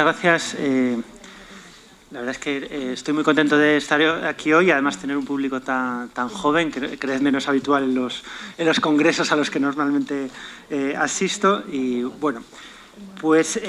muchas gracias. La verdad es que estoy muy contento de estar aquí hoy y además tener un público tan joven, que creedme no es habitual en los congresos a los que normalmente asisto. Y bueno, pues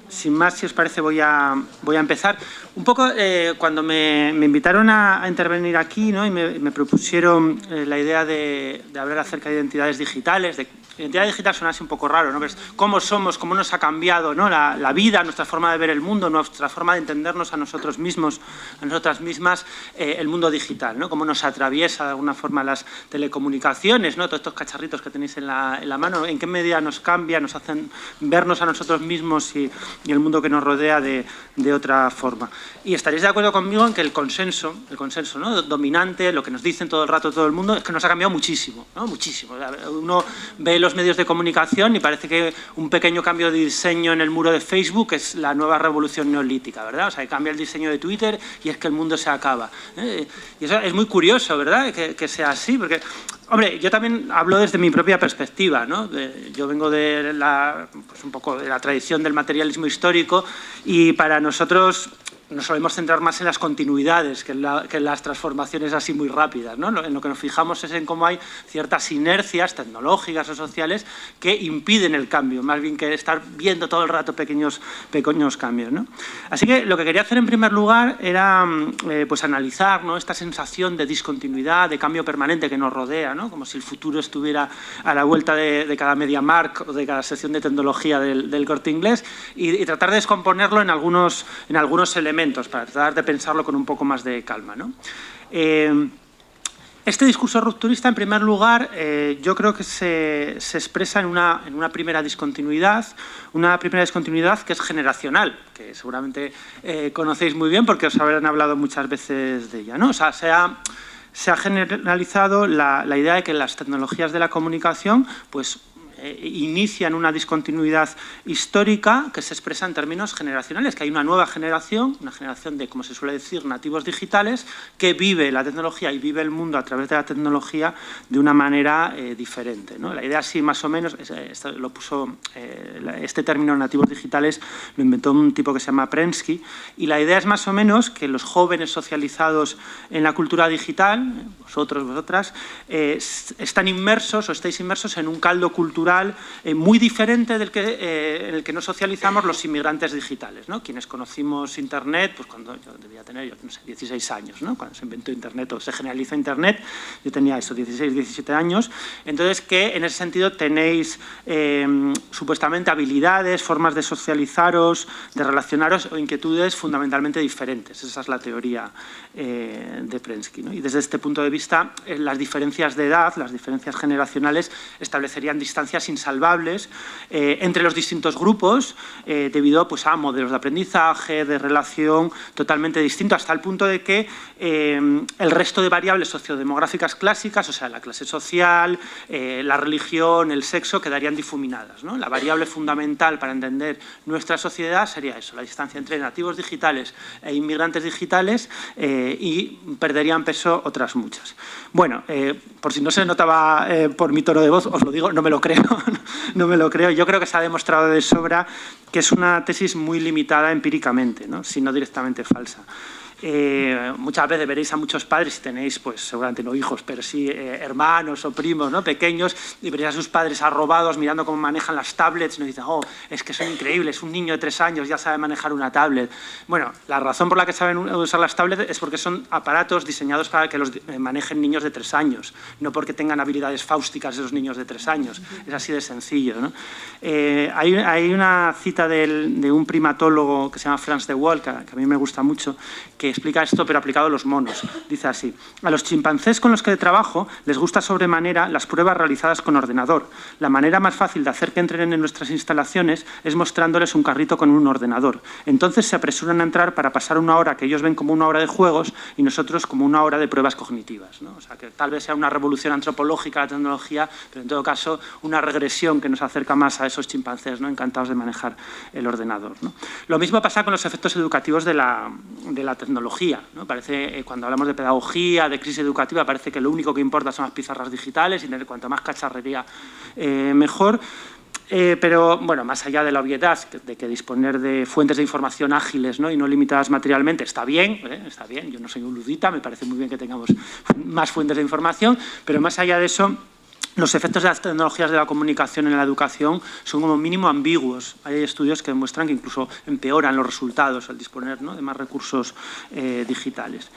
sin más, si os parece, voy a empezar. Un poco cuando me invitaron a intervenir aquí, ¿no? Y me propusieron la idea de hablar acerca de identidades digitales, identidad digital suena así un poco raro, ¿no? Pero cómo somos, cómo nos ha cambiado, ¿no? la vida, nuestra forma de ver el mundo, nuestra forma de entendernos a nosotros mismos, a nosotras mismas, el mundo digital, ¿no? Cómo nos atraviesa de alguna forma las telecomunicaciones, ¿no? Todos estos cacharritos que tenéis en la mano, en qué medida nos cambia, nos hacen vernos a nosotros mismos y el mundo que nos rodea de otra forma. Y estaréis de acuerdo conmigo en que el consenso, ¿no? Dominante, lo que nos dicen todo el rato todo el mundo, es que nos ha cambiado muchísimo, ¿no? Muchísimo. Uno ve los medios de comunicación y parece que un pequeño cambio de diseño en el muro de Facebook es la nueva revolución neolítica, ¿verdad? O sea, que cambia el diseño de Twitter y es que el mundo se acaba. Y eso es muy curioso, ¿verdad? Que sea así, porque, hombre, yo también hablo desde mi propia perspectiva, ¿no? Yo vengo de pues un poco de la tradición del materialismo histórico y para nosotros nos solemos centrar más en las continuidades que en las transformaciones así muy rápidas, ¿no? En lo que nos fijamos es en cómo hay ciertas inercias tecnológicas o sociales que impiden el cambio, más bien que estar viendo todo el rato pequeños cambios, ¿no? Así que lo que quería hacer en primer lugar era pues analizar, ¿no? Esta sensación de discontinuidad, de cambio permanente que nos rodea, ¿no? Como si el futuro estuviera a la vuelta de cada MediaMarkt o de cada sección de tecnología del Corte Inglés y tratar de descomponerlo en algunos elementos para tratar de pensarlo con un poco más de calma, ¿no? Este discurso rupturista, en primer lugar, yo creo que se expresa en una primera discontinuidad que es generacional, que seguramente conocéis muy bien porque os habrán hablado muchas veces de ella, ¿no? O sea, se ha generalizado la idea de que las tecnologías de la comunicación, pues, inician una discontinuidad histórica que se expresa en términos generacionales, que hay una nueva generación, una generación de, como se suele decir, nativos digitales, que vive la tecnología y vive el mundo a través de la tecnología de una manera diferente, ¿no? La idea así más o menos, este término nativos digitales lo inventó un tipo que se llama Prensky, y la idea es más o menos que los jóvenes socializados en la cultura digital, vosotras, están inmersos o estáis inmersos en un caldo cultural muy diferente del en el que nos socializamos los inmigrantes digitales, ¿no? Quienes conocimos Internet, pues cuando yo debía tener, yo no sé, 16 años, ¿no? Cuando se inventó Internet o se generalizó Internet, yo tenía eso, 16, 17 años. Entonces, que en ese sentido tenéis supuestamente habilidades, formas de socializaros, de relacionaros o inquietudes fundamentalmente diferentes. Esa es la teoría de Prensky, ¿no? Y desde este punto de vista, las diferencias de edad, las diferencias generacionales establecerían distancias insalvables entre los distintos grupos debido pues, a modelos de aprendizaje, de relación totalmente distintos, hasta el punto de que el resto de variables sociodemográficas clásicas, o sea, la clase social, la religión, el sexo, quedarían difuminadas, ¿no? La variable fundamental para entender nuestra sociedad sería eso, la distancia entre nativos digitales e inmigrantes digitales y perderían peso otras muchas. Bueno, por si no se notaba por mi tono de voz, os lo digo, no me lo creo, no me lo creo. Yo creo que se ha demostrado de sobra que es una tesis muy limitada empíricamente, ¿no? Si no directamente falsa. Muchas veces veréis a muchos padres, si tenéis, pues seguramente no hijos, pero sí hermanos o primos, ¿no? Pequeños, y veréis a sus padres arrobados mirando cómo manejan las tablets, y nos dicen, oh, es que son increíbles, un niño de 3 años ya sabe manejar una tablet. Bueno, la razón por la que saben usar las tablets es porque son aparatos diseñados para que los manejen niños de 3 años, no porque tengan habilidades fáusticas esos niños de 3 años. Es así de sencillo, ¿no? Hay una cita de un primatólogo que se llama Frans de Waal, que a mí me gusta mucho, que explica esto, pero aplicado a los monos. Dice así: a los chimpancés con los que trabajo les gusta sobremanera las pruebas realizadas con ordenador. La manera más fácil de hacer que entren en nuestras instalaciones es mostrándoles un carrito con un ordenador. Entonces se apresuran a entrar para pasar una hora que ellos ven como una hora de juegos y nosotros como una hora de pruebas cognitivas, ¿no? O sea, que tal vez sea una revolución antropológica la tecnología, pero en todo caso una regresión que nos acerca más a esos chimpancés, ¿no? Encantados de manejar el ordenador, ¿no? Lo mismo pasa con los efectos educativos de la tecnología, ¿no? Parece, cuando hablamos de pedagogía, de crisis educativa, parece que lo único que importa son las pizarras digitales y tener cuanto más cacharrería mejor. Pero, bueno, más allá de la obviedad de que disponer de fuentes de información ágiles, ¿no?, y no limitadas materialmente está bien, yo no soy un ludita, me parece muy bien que tengamos más fuentes de información, pero más allá de eso, los efectos de las tecnologías de la comunicación en la educación son como mínimo ambiguos. Hay estudios que demuestran que incluso empeoran los resultados al disponer, ¿no?, de más recursos digitales.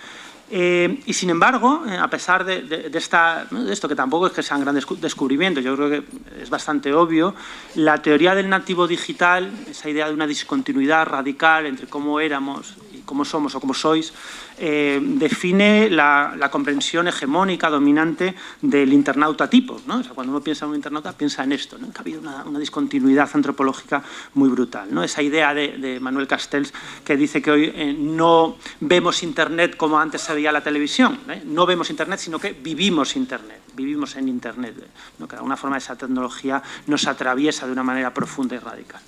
Y sin embargo, a pesar de esto, que tampoco es que sea un gran descubrimiento, yo creo que es bastante obvio, la teoría del nativo digital, esa idea de una discontinuidad radical entre cómo éramos y cómo somos o cómo sois, define la comprensión hegemónica, dominante del internauta tipo, ¿no? O sea, cuando uno piensa en un internauta, piensa en esto, ¿no?, que ha habido una discontinuidad antropológica muy brutal, ¿no? Esa idea de Manuel Castells, que dice que hoy no vemos Internet como antes se veía la televisión, no vemos Internet, sino que vivimos Internet, vivimos en Internet, ¿no? Que de alguna forma esa tecnología nos atraviesa de una manera profunda y radical.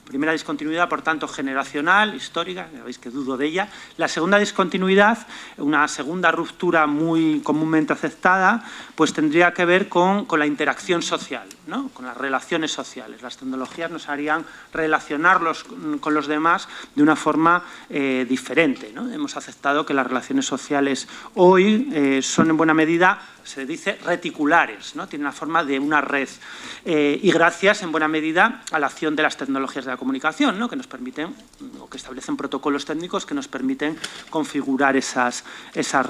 Primera discontinuidad, por tanto, generacional, histórica, ya veis que dudo de ella. La segunda discontinuidad, una segunda ruptura muy comúnmente aceptada, pues tendría que ver con la interacción social, ¿no?, con las relaciones sociales. Las tecnologías nos harían relacionarlos con los demás de una forma diferente, ¿no? Hemos aceptado que las relaciones sociales hoy son en buena medida, se dice, reticulares, ¿no?, tienen la forma de una red, y gracias en buena medida a la acción de las tecnologías de la comunicación, ¿no?, que nos permiten, o que establecen protocolos técnicos que nos permiten configurar esas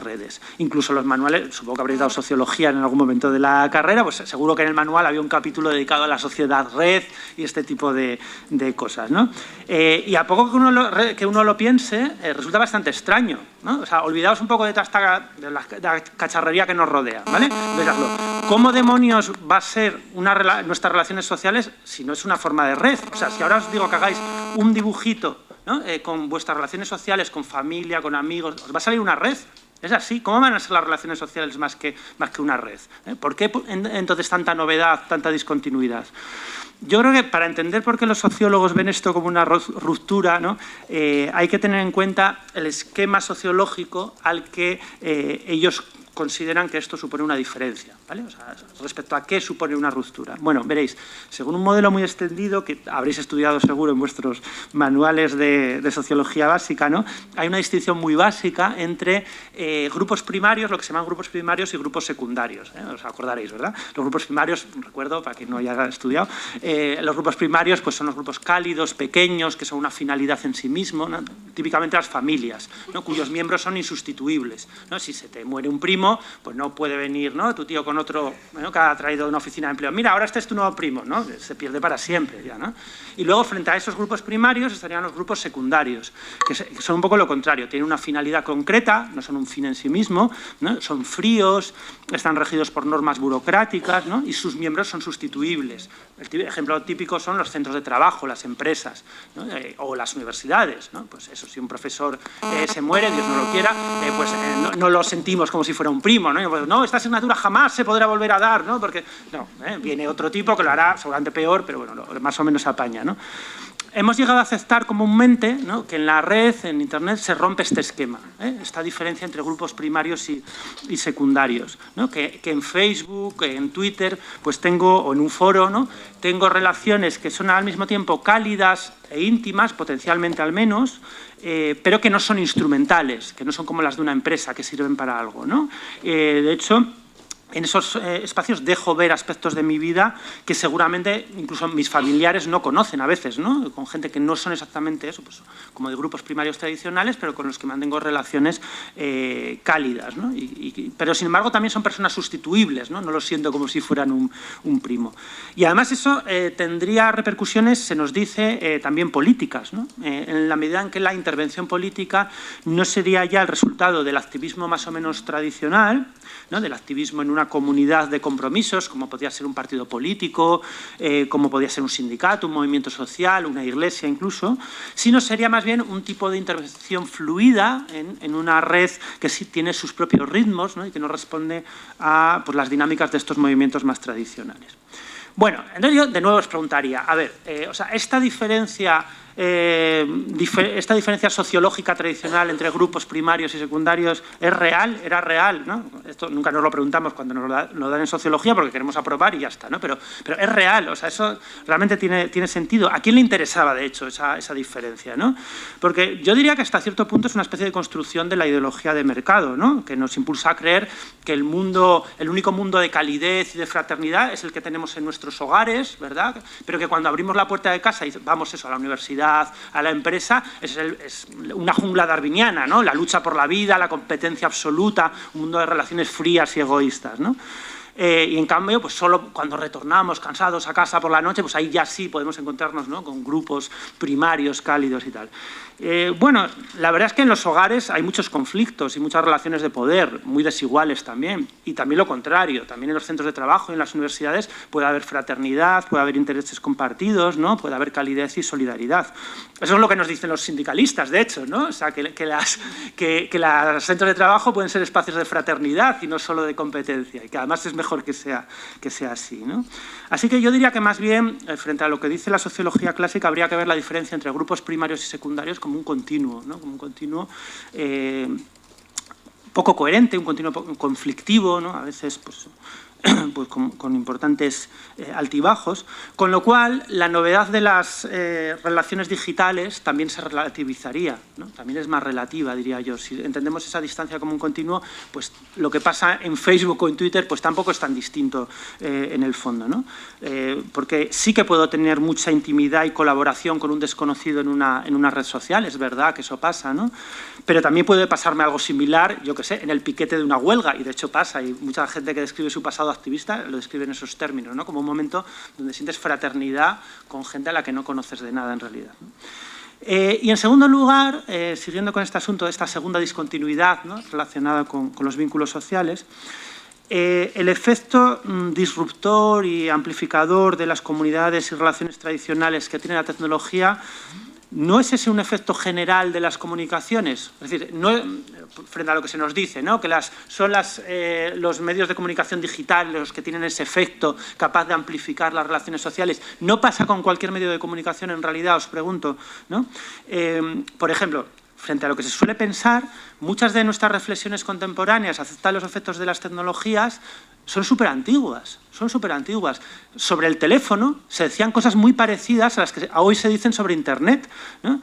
redes. Incluso los manuales, supongo que habréis dado sociología en algún momento de la carrera, pues seguro que en el manual había un capítulo dedicado a la sociedad red y este tipo de cosas, ¿no? Y a poco que uno lo piense, resulta bastante extraño, ¿no? O sea, olvidaos un poco de la cacharrería que nos rodea, ¿vale? Veáoslo. ¿Cómo demonios va a ser nuestras relaciones sociales si no es una forma de red? O sea, si ahora os digo que hagáis un dibujito, ¿no?, con vuestras relaciones sociales, con familia, con amigos, os va a salir una red. Es así. ¿Cómo van a ser las relaciones sociales más que una red? ¿Por qué entonces tanta novedad, tanta discontinuidad? Yo creo que para entender por qué los sociólogos ven esto como una ruptura, ¿no?, hay que tener en cuenta el esquema sociológico al que ellos consideran que esto supone una diferencia, ¿vale? O sea, respecto a qué supone una ruptura. Bueno, veréis, según un modelo muy extendido, que habréis estudiado seguro en vuestros manuales de sociología básica, ¿no?, hay una distinción muy básica entre grupos primarios, lo que se llaman grupos primarios, y grupos secundarios, ¿eh? Os acordaréis, ¿verdad? Los grupos primarios, recuerdo, para quien no haya estudiado, los grupos primarios pues son los grupos cálidos, pequeños, que son una finalidad en sí mismo, ¿no?, típicamente las familias, ¿no?, cuyos miembros son insustituibles, ¿no? Si se te muere un primo, pues no puede venir, ¿no?, tu tío con otro, ¿no?, que ha traído de una oficina de empleo. Mira, ahora este es tu nuevo primo, ¿no? Se pierde para siempre ya, ¿no? Y luego, frente a esos grupos primarios, estarían los grupos secundarios, que son un poco lo contrario. Tienen una finalidad concreta, no son un fin en sí mismo, ¿no?, son fríos, están regidos por normas burocráticas, ¿no?, y sus miembros son sustituibles. El ejemplo típico son los centros de trabajo, las empresas, ¿no?, o las universidades, ¿no? Pues eso, si un profesor se muere, Dios no lo quiera, pues no lo sentimos como si fuera un primo, ¿no? Pues, no, esta asignatura jamás se podrá volver a dar, ¿no? Porque no, viene otro tipo que lo hará seguramente peor, pero bueno, más o menos apaña, ¿no? Hemos llegado a aceptar comúnmente, ¿no?, que en la red, en Internet, se rompe este esquema, esta diferencia entre grupos primarios y secundarios, ¿no? Que en Facebook, en Twitter, pues o en un foro, ¿no?, tengo relaciones que son al mismo tiempo cálidas e íntimas, potencialmente al menos, pero que no son instrumentales, que no son como las de una empresa que sirven para algo, ¿no? De hecho, en esos espacios dejo ver aspectos de mi vida que seguramente incluso mis familiares no conocen a veces, ¿no?, con gente que no son exactamente eso, pues como de grupos primarios tradicionales, pero con los que mantengo relaciones cálidas, ¿no? Pero sin embargo también son personas sustituibles, ¿no? No lo siento como si fueran un primo. Y además eso tendría repercusiones, se nos dice, también políticas, ¿no? En la medida en que la intervención política no sería ya el resultado del activismo más o menos tradicional, ¿no?, del activismo en una comunidad de compromisos, como podría ser un partido político, como podría ser un sindicato, un movimiento social, una iglesia incluso, sino sería más bien un tipo de intervención fluida en una red que sí tiene sus propios ritmos, ¿no?, y que no responde a pues, las dinámicas de estos movimientos más tradicionales. Bueno, entonces yo de nuevo os preguntaría, a ver, o sea, esta diferencia esta diferencia sociológica tradicional entre grupos primarios y secundarios es real, era real, ¿no? Esto nunca nos lo preguntamos cuando nos lo dan en sociología porque queremos aprobar y ya está, ¿no? Pero es real, o sea, eso realmente tiene sentido. ¿A quién le interesaba, de hecho, esa diferencia, ¿no? Porque yo diría que hasta cierto punto es una especie de construcción de la ideología de mercado, ¿no? Que nos impulsa a creer que el único mundo de calidez y de fraternidad es el que tenemos en nuestros hogares, ¿verdad? Pero que cuando abrimos la puerta de casa y vamos a la universidad, a la empresa, es una jungla darwiniana, ¿no? La lucha por la vida, la competencia absoluta, un mundo de relaciones frías y egoístas, ¿no? Y en cambio, pues solo cuando retornamos cansados a casa por la noche, pues ahí ya sí podemos encontrarnos, ¿no? Con grupos primarios, cálidos y tal. Bueno, la verdad es que en los hogares hay muchos conflictos y muchas relaciones de poder, muy desiguales también, y también lo contrario, también en los centros de trabajo y en las universidades puede haber fraternidad, puede haber intereses compartidos, ¿no? Puede haber calidez y solidaridad. Eso es lo que nos dicen los sindicalistas, de hecho, ¿no? O sea, que los centros de trabajo pueden ser espacios de fraternidad y no solo de competencia, y que además es mejor que sea así, ¿no? Así que yo diría que más bien, frente a lo que dice la sociología clásica, habría que ver la diferencia entre grupos primarios y secundarios como un continuo, ¿no? Como un continuo poco coherente, un continuo conflictivo, ¿no? A veces pues con importantes altibajos, con lo cual la novedad de las relaciones digitales también se relativizaría, ¿no? También es más relativa, diría yo. Si entendemos esa distancia como un continuo, pues lo que pasa en Facebook o en Twitter pues tampoco es tan distinto en el fondo, ¿no? Porque sí que puedo tener mucha intimidad y colaboración con un desconocido en una red social, es verdad que eso pasa, ¿no? Pero también puede pasarme algo similar, yo qué sé, en el piquete de una huelga, y de hecho pasa, y mucha gente que describe su pasado activista lo describe en esos términos, ¿no? Como un momento donde sientes fraternidad con gente a la que no conoces de nada en realidad, ¿no? Y en segundo lugar, siguiendo con este asunto de esta segunda discontinuidad, ¿no? Relacionada con los vínculos sociales, el efecto disruptor y amplificador de las comunidades y relaciones tradicionales que tiene la tecnología ¿no es ese un efecto general de las comunicaciones? Es decir, no, frente a lo que se nos dice, ¿no? Que son los medios de comunicación digital los que tienen ese efecto capaz de amplificar las relaciones sociales. ¿No pasa con cualquier medio de comunicación en realidad, os pregunto, ¿no? Por ejemplo, frente a lo que se suele pensar, muchas de nuestras reflexiones contemporáneas acerca de los efectos de las tecnologías son súper antiguas, Sobre el teléfono se decían cosas muy parecidas a las que hoy se dicen sobre Internet, ¿no?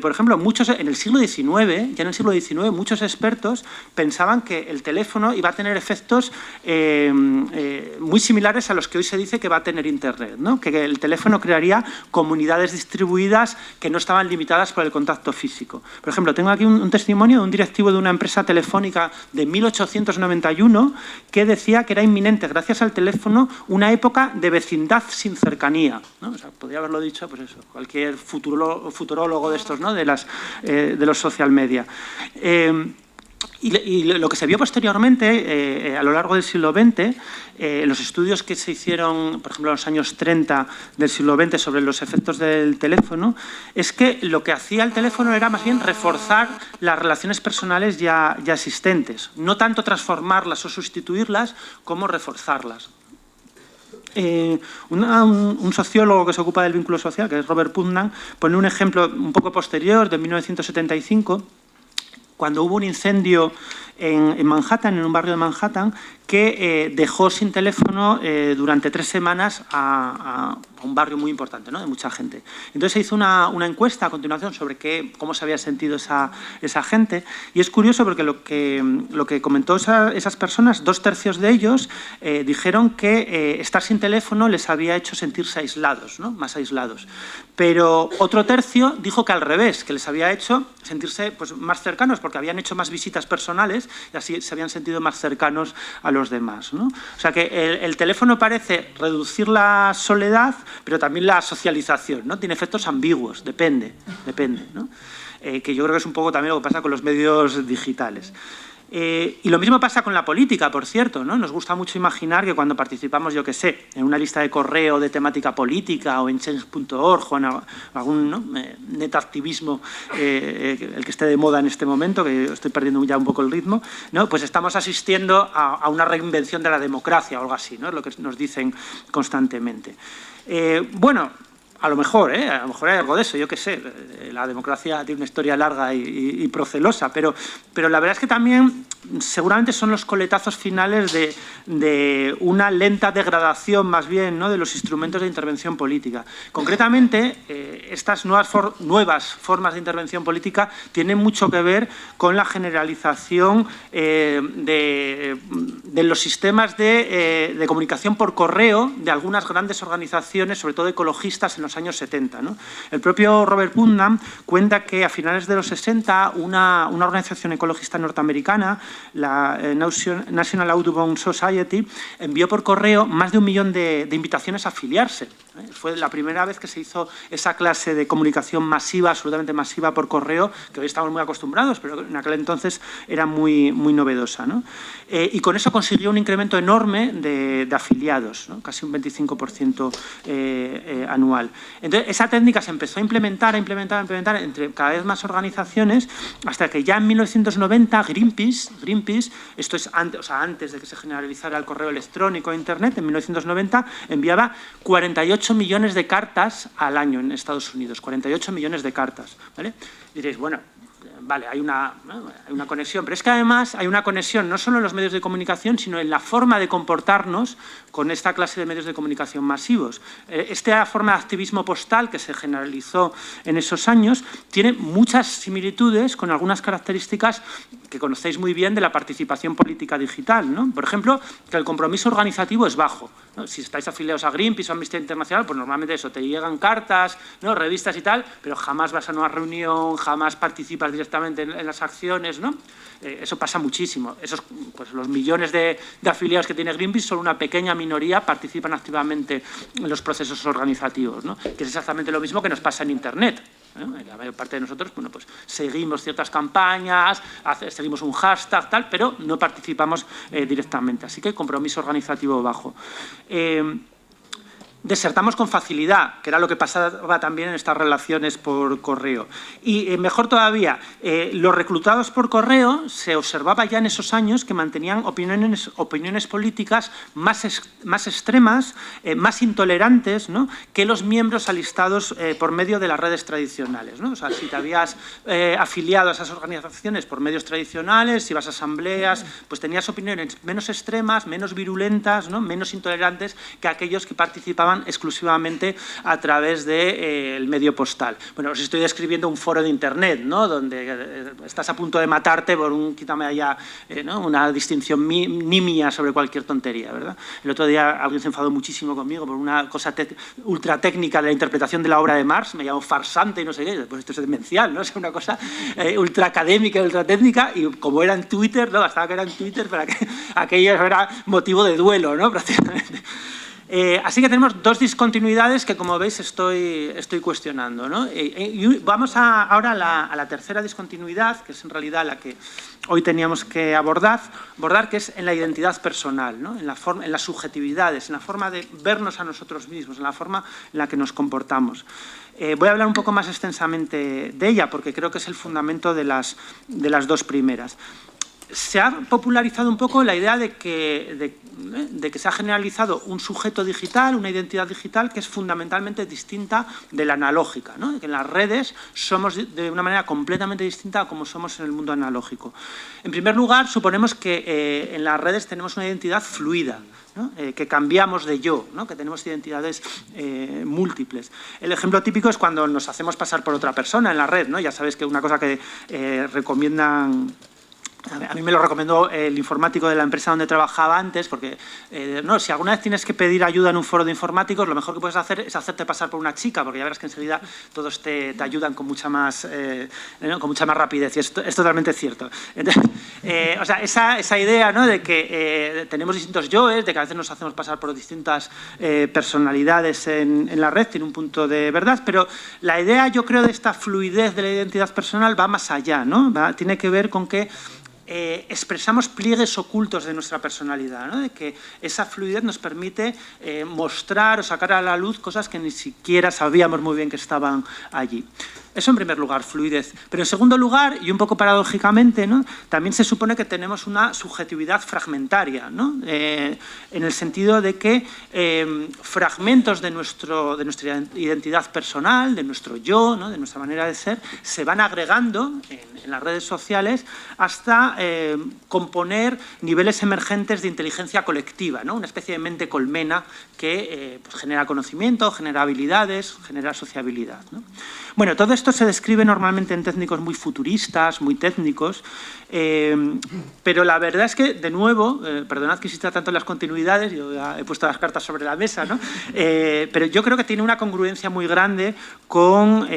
Por ejemplo, en el siglo XIX, muchos expertos pensaban que el teléfono iba a tener efectos muy similares a los que hoy se dice que va a tener Internet, ¿no? Que el teléfono crearía comunidades distribuidas que no estaban limitadas por el contacto físico. Por ejemplo, tengo aquí un testimonio de un directivo de una empresa telefónica de 1891 que decía que era inminente, gracias al teléfono, una época de vecindad sin cercanía, ¿no? O sea, podría haberlo dicho, pues eso, cualquier futurólogo de estos, ¿no? De los social media. Y lo que se vio posteriormente, a lo largo del siglo XX, los estudios que se hicieron, por ejemplo, en los años 30 del siglo XX sobre los efectos del teléfono, es que lo que hacía el teléfono era más bien reforzar las relaciones personales ya existentes, no tanto transformarlas o sustituirlas, como reforzarlas. Un sociólogo que se ocupa del vínculo social, que es Robert Putnam, pone un ejemplo un poco posterior, de 1975, cuando hubo un incendio en Manhattan, en un barrio de Manhattan, que dejó sin teléfono durante 3 semanas a un barrio muy importante, ¿no? De mucha gente. Entonces se hizo una encuesta a continuación sobre cómo se había sentido esa gente, y es curioso porque lo que comentó esas personas, 2/3 de ellos dijeron que estar sin teléfono les había hecho sentirse aislados, ¿no? Más aislados. Pero otro tercio dijo que al revés, que les había hecho sentirse pues, más cercanos, porque habían hecho más visitas personales y así se habían sentido más cercanos a los demás, ¿no? O sea que el teléfono parece reducir la soledad, pero también la socialización, ¿no? Tiene efectos ambiguos, depende, ¿no? Que yo creo que es un poco también lo que pasa con los medios digitales. Y lo mismo pasa con la política, por cierto, ¿no? Nos gusta mucho imaginar que cuando participamos, yo qué sé, en una lista de correo de temática política o en change.org o en algún, ¿no? netactivismo, el que esté de moda en este momento, que estoy perdiendo ya un poco el ritmo, ¿no? Pues estamos asistiendo a una reinvención de la democracia o algo así, ¿no? Es lo que nos dicen constantemente. Bueno, A lo mejor hay algo de eso, yo qué sé. La democracia tiene una historia larga y procelosa, pero la verdad es que también seguramente son los coletazos finales de una lenta degradación, más bien, ¿no?, de los instrumentos de intervención política. Concretamente, estas nuevas formas de intervención política tienen mucho que ver con la generalización de los sistemas de comunicación por correo de algunas grandes organizaciones, sobre todo ecologistas, en los años 70, ¿no? El propio Robert Putnam cuenta que a finales de los 60 una organización ecologista norteamericana, la National Audubon Society, envió por correo más de 1 millón de invitaciones a afiliarse. Fue la primera vez que se hizo esa clase de comunicación masiva, absolutamente masiva por correo, que hoy estamos muy acostumbrados, pero en aquel entonces era muy novedosa, ¿no? Y con eso consiguió un incremento enorme de afiliados, ¿no? Casi un 25% anual. Entonces, esa técnica se empezó a implementar entre cada vez más organizaciones, hasta que ya en 1990 Greenpeace, esto es antes de que se generalizara el correo electrónico e Internet, en 1990 enviaba 48 millones de cartas al año en Estados Unidos, 48 millones de cartas, ¿vale? Diréis, bueno, vale, hay una conexión, pero es que además hay una conexión no solo en los medios de comunicación, sino en la forma de comportarnos con esta clase de medios de comunicación masivos. Esta forma de activismo postal que se generalizó en esos años tiene muchas similitudes con algunas características que conocéis muy bien de la participación política digital, ¿no? Por ejemplo, que el compromiso organizativo es bajo, ¿no? Si estáis afiliados a Greenpeace o a Amnistía Internacional, pues normalmente eso, te llegan cartas, ¿no?, revistas y tal, pero jamás vas a una reunión, jamás participas directamente en las acciones, ¿no? Eso pasa muchísimo. Pues los millones de afiliados que tiene Greenpeace, solo una pequeña minoría participan activamente en los procesos organizativos, ¿no? Que es exactamente lo mismo que nos pasa en Internet. La mayor parte de nosotros, bueno, pues seguimos ciertas campañas, seguimos un hashtag, tal, pero no participamos directamente. Así que compromiso organizativo bajo. Desertamos con facilidad, que era lo que pasaba también en estas relaciones por correo. Y mejor todavía, los reclutados por correo se observaba ya en esos años que mantenían opiniones políticas más extremas, más intolerantes, ¿no?, que los miembros alistados por medio de las redes tradicionales, ¿no? O sea, si te habías afiliado a esas organizaciones por medios tradicionales, si ibas a asambleas, pues tenías opiniones menos extremas, menos virulentas, ¿no?, menos intolerantes que aquellos que participaban exclusivamente a través del medio postal. Bueno, os estoy describiendo un foro de Internet, ¿no?, donde estás a punto de matarte por quítame allá, ¿no?, una distinción nimia sobre cualquier tontería, ¿verdad? El otro día alguien se enfadó muchísimo conmigo por una cosa ultra técnica de la interpretación de la obra de Marx, me llamó farsante y no sé qué, pues esto es demencial, ¿no? Es una cosa ultra académica, ultra técnica, y como era en Twitter, ¿no?, bastaba que era en Twitter para que aquello era motivo de duelo, ¿no?, prácticamente. Así que tenemos dos discontinuidades que, como veis, estoy cuestionando, ¿no? Y vamos ahora a la tercera discontinuidad, que es en realidad la que hoy teníamos que abordar, que es en la identidad personal, ¿no?, en las subjetividades, en la forma de vernos a nosotros mismos, en la forma en la que nos comportamos. Voy a hablar un poco más extensamente de ella, porque creo que es el fundamento de las dos primeras. Se ha popularizado un poco la idea de que se ha generalizado un sujeto digital, una identidad digital que es fundamentalmente distinta de la analógica, ¿no? Que en las redes somos de una manera completamente distinta a como somos en el mundo analógico. En primer lugar, suponemos que en las redes tenemos una identidad fluida, ¿no? Que cambiamos de yo, ¿no?, que tenemos identidades múltiples. El ejemplo típico es cuando nos hacemos pasar por otra persona en la red, ¿no? Ya sabéis que una cosa que recomiendan... A mí me lo recomendó el informático de la empresa donde trabajaba antes, porque no, si alguna vez tienes que pedir ayuda en un foro de informáticos, lo mejor que puedes hacer es hacerte pasar por una chica, porque ya verás que enseguida todos te ayudan con mucha más rapidez, y es totalmente cierto. Entonces, o sea, esa idea, ¿no?, de que tenemos distintos yoes, de que a veces nos hacemos pasar por distintas personalidades en la red, tiene un punto de verdad, pero la idea, yo creo, de esta fluidez de la identidad personal va más allá, ¿no? Tiene que ver con que expresamos pliegues ocultos de nuestra personalidad, ¿no?, de que esa fluidez nos permite mostrar o sacar a la luz cosas que ni siquiera sabíamos muy bien que estaban allí. Eso en primer lugar, fluidez. Pero en segundo lugar, y un poco paradójicamente, ¿no?, también se supone que tenemos una subjetividad fragmentaria, ¿no?, en el sentido de que fragmentos de nuestra identidad personal, de nuestro yo, ¿no?, de nuestra manera de ser, se van agregando en las redes sociales hasta componer niveles emergentes de inteligencia colectiva, ¿no?, una especie de mente colmena que pues genera conocimiento, genera habilidades, genera sociabilidad, ¿no? Bueno, todo esto se describe normalmente en técnicos muy futuristas, muy técnicos, pero la verdad es que, de nuevo, perdonad que insista tanto en las continuidades, yo ya he puesto las cartas sobre la mesa, ¿no?, pero yo creo que tiene una congruencia muy grande con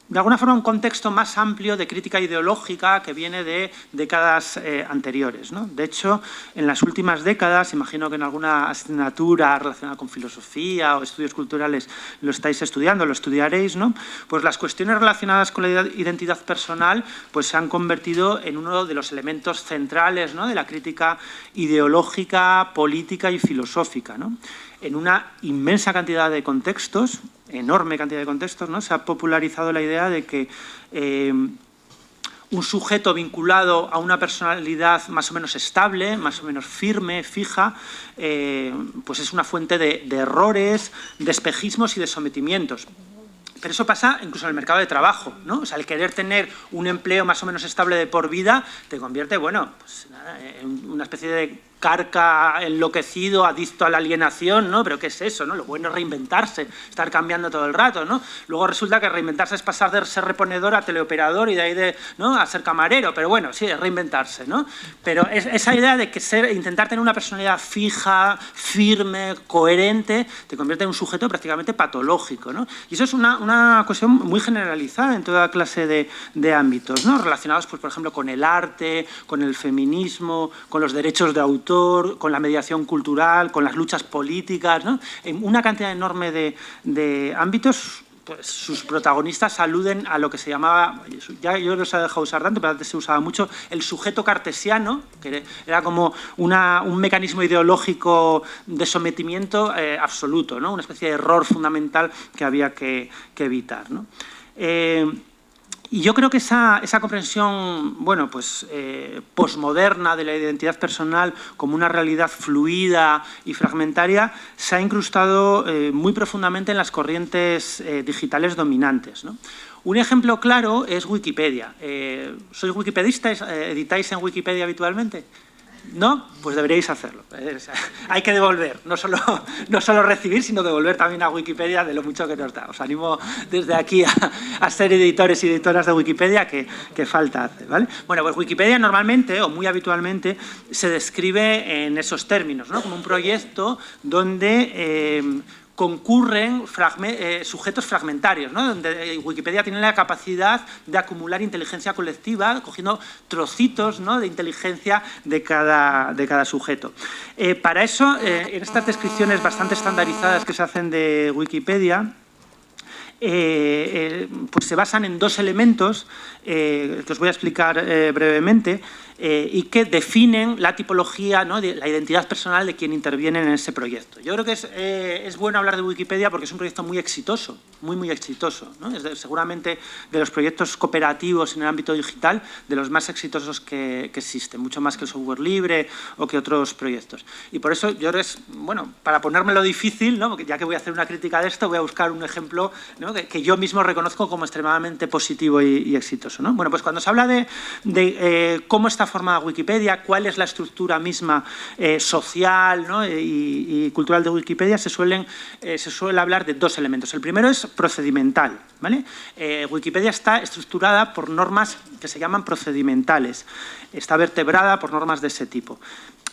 de alguna forma, un contexto más amplio de crítica ideológica que viene de décadas anteriores, ¿no? De hecho, en las últimas décadas, imagino que en alguna asignatura relacionada con filosofía o estudios culturales lo estáis estudiando, lo estudiaréis, ¿no?, pues las cuestiones relacionadas con la identidad personal pues se han convertido en uno de los elementos centrales, ¿no?, de la crítica ideológica, política y filosófica, ¿no? En una inmensa cantidad de contextos, enorme cantidad de contextos, ¿no?, se ha popularizado la idea de que un sujeto vinculado a una personalidad más o menos estable, más o menos firme, fija, pues es una fuente de errores, de espejismos y de sometimientos. Pero eso pasa incluso en el mercado de trabajo, ¿no? O sea, el querer tener un empleo más o menos estable de por vida te convierte, bueno, pues nada, en una especie de carca enloquecido, adicto a la alienación, ¿no? Pero ¿qué es eso, no? Lo bueno es reinventarse, estar cambiando todo el rato, ¿no? Luego resulta que reinventarse es pasar de ser reponedor a teleoperador y de ahí ¿no?, a ser camarero, pero bueno, sí, es reinventarse, ¿no? Pero esa idea de que intentar tener una personalidad fija, firme, coherente, te convierte en un sujeto prácticamente patológico, ¿no? Y eso es una cuestión muy generalizada en toda clase de ámbitos, ¿no?, relacionados, pues, por ejemplo, con el arte, con el feminismo, con los derechos de autor, con la mediación cultural, con las luchas políticas, ¿no? En una cantidad enorme de ámbitos, pues sus protagonistas aluden a lo que se llamaba, ya yo no se ha dejado usar tanto, pero antes se usaba mucho, el sujeto cartesiano, que era como un mecanismo ideológico de sometimiento absoluto, ¿no?, una especie de error fundamental que había que evitar, ¿no? Y yo creo que esa comprensión, bueno, pues posmoderna de la identidad personal como una realidad fluida y fragmentaria se ha incrustado muy profundamente en las corrientes digitales dominantes, ¿no? Un ejemplo claro es Wikipedia. ¿Sois wikipedistas? ¿Editáis en Wikipedia habitualmente? ¿No? Pues deberíais hacerlo. Hay que devolver, no solo recibir, sino devolver también a Wikipedia de lo mucho que nos da. Os animo desde aquí a ser editores y editoras de Wikipedia, que falta hacer, ¿vale? Bueno, pues Wikipedia normalmente, o muy habitualmente, se describe en esos términos, ¿no?, como un proyecto donde concurren sujetos fragmentarios, ¿no?, donde Wikipedia tiene la capacidad de acumular inteligencia colectiva, cogiendo trocitos, ¿no?, de inteligencia de cada sujeto. Para eso, en estas descripciones bastante estandarizadas que se hacen de Wikipedia, pues se basan en dos elementos que os voy a explicar brevemente y que definen la tipología, ¿no?, de la identidad personal de quien interviene en ese proyecto. Yo creo que es bueno hablar de Wikipedia porque es un proyecto muy exitoso, muy exitoso, ¿no? Es seguramente de los proyectos cooperativos en el ámbito digital de los más exitosos que existen, mucho más que el software libre o que otros proyectos. Y por eso yo creo que bueno, para ponérmelo difícil, ¿no?, porque ya que voy a hacer una crítica de esto, voy a buscar un ejemplo, ¿no?, que yo mismo reconozco como extremadamente positivo y exitoso, ¿no? Bueno, pues cuando se habla de cómo está formada Wikipedia, cuál es la estructura misma social, ¿no?, y cultural de Wikipedia, se suele hablar de dos elementos. El primero es procedimental, ¿vale? Wikipedia está estructurada por normas que se llaman procedimentales, está vertebrada por normas de ese tipo.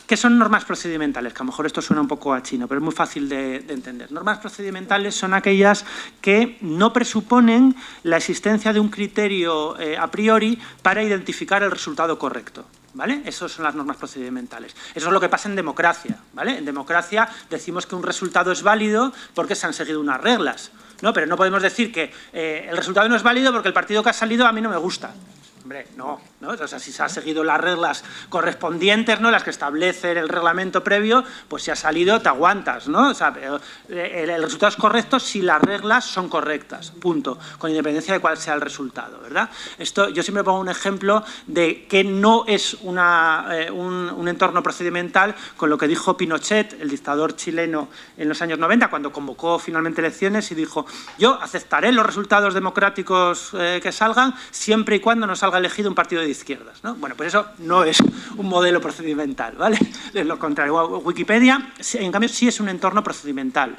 ¿Qué son normas procedimentales? Que a lo mejor esto suena un poco a chino, pero es muy fácil de entender. Normas procedimentales son aquellas que no presuponen la existencia de un criterio a priori para identificar el resultado correcto, ¿vale? Esas son las normas procedimentales. Eso es lo que pasa en democracia, ¿vale? En democracia decimos que un resultado es válido porque se han seguido unas reglas, ¿no? Pero no podemos decir que el resultado no es válido porque el partido que ha salido a mí no me gusta, Hombre, no, ¿no? O sea, si se han seguido las reglas correspondientes, ¿no? Las que establece el reglamento previo, pues si ha salido, te aguantas, ¿no? O sea, el resultado es correcto si las reglas son correctas, punto, con independencia de cuál sea el resultado, ¿verdad? Esto, yo siempre pongo un ejemplo de que no es un entorno procedimental con lo que dijo Pinochet, el dictador chileno, en los años 90, cuando convocó finalmente elecciones y dijo: yo aceptaré los resultados democráticos que salgan siempre y cuando no salga elegido un partido de izquierdas, ¿no? Bueno, pues eso no es un modelo procedimental, ¿vale? Es lo contrario. Wikipedia, en cambio, sí es un entorno procedimental.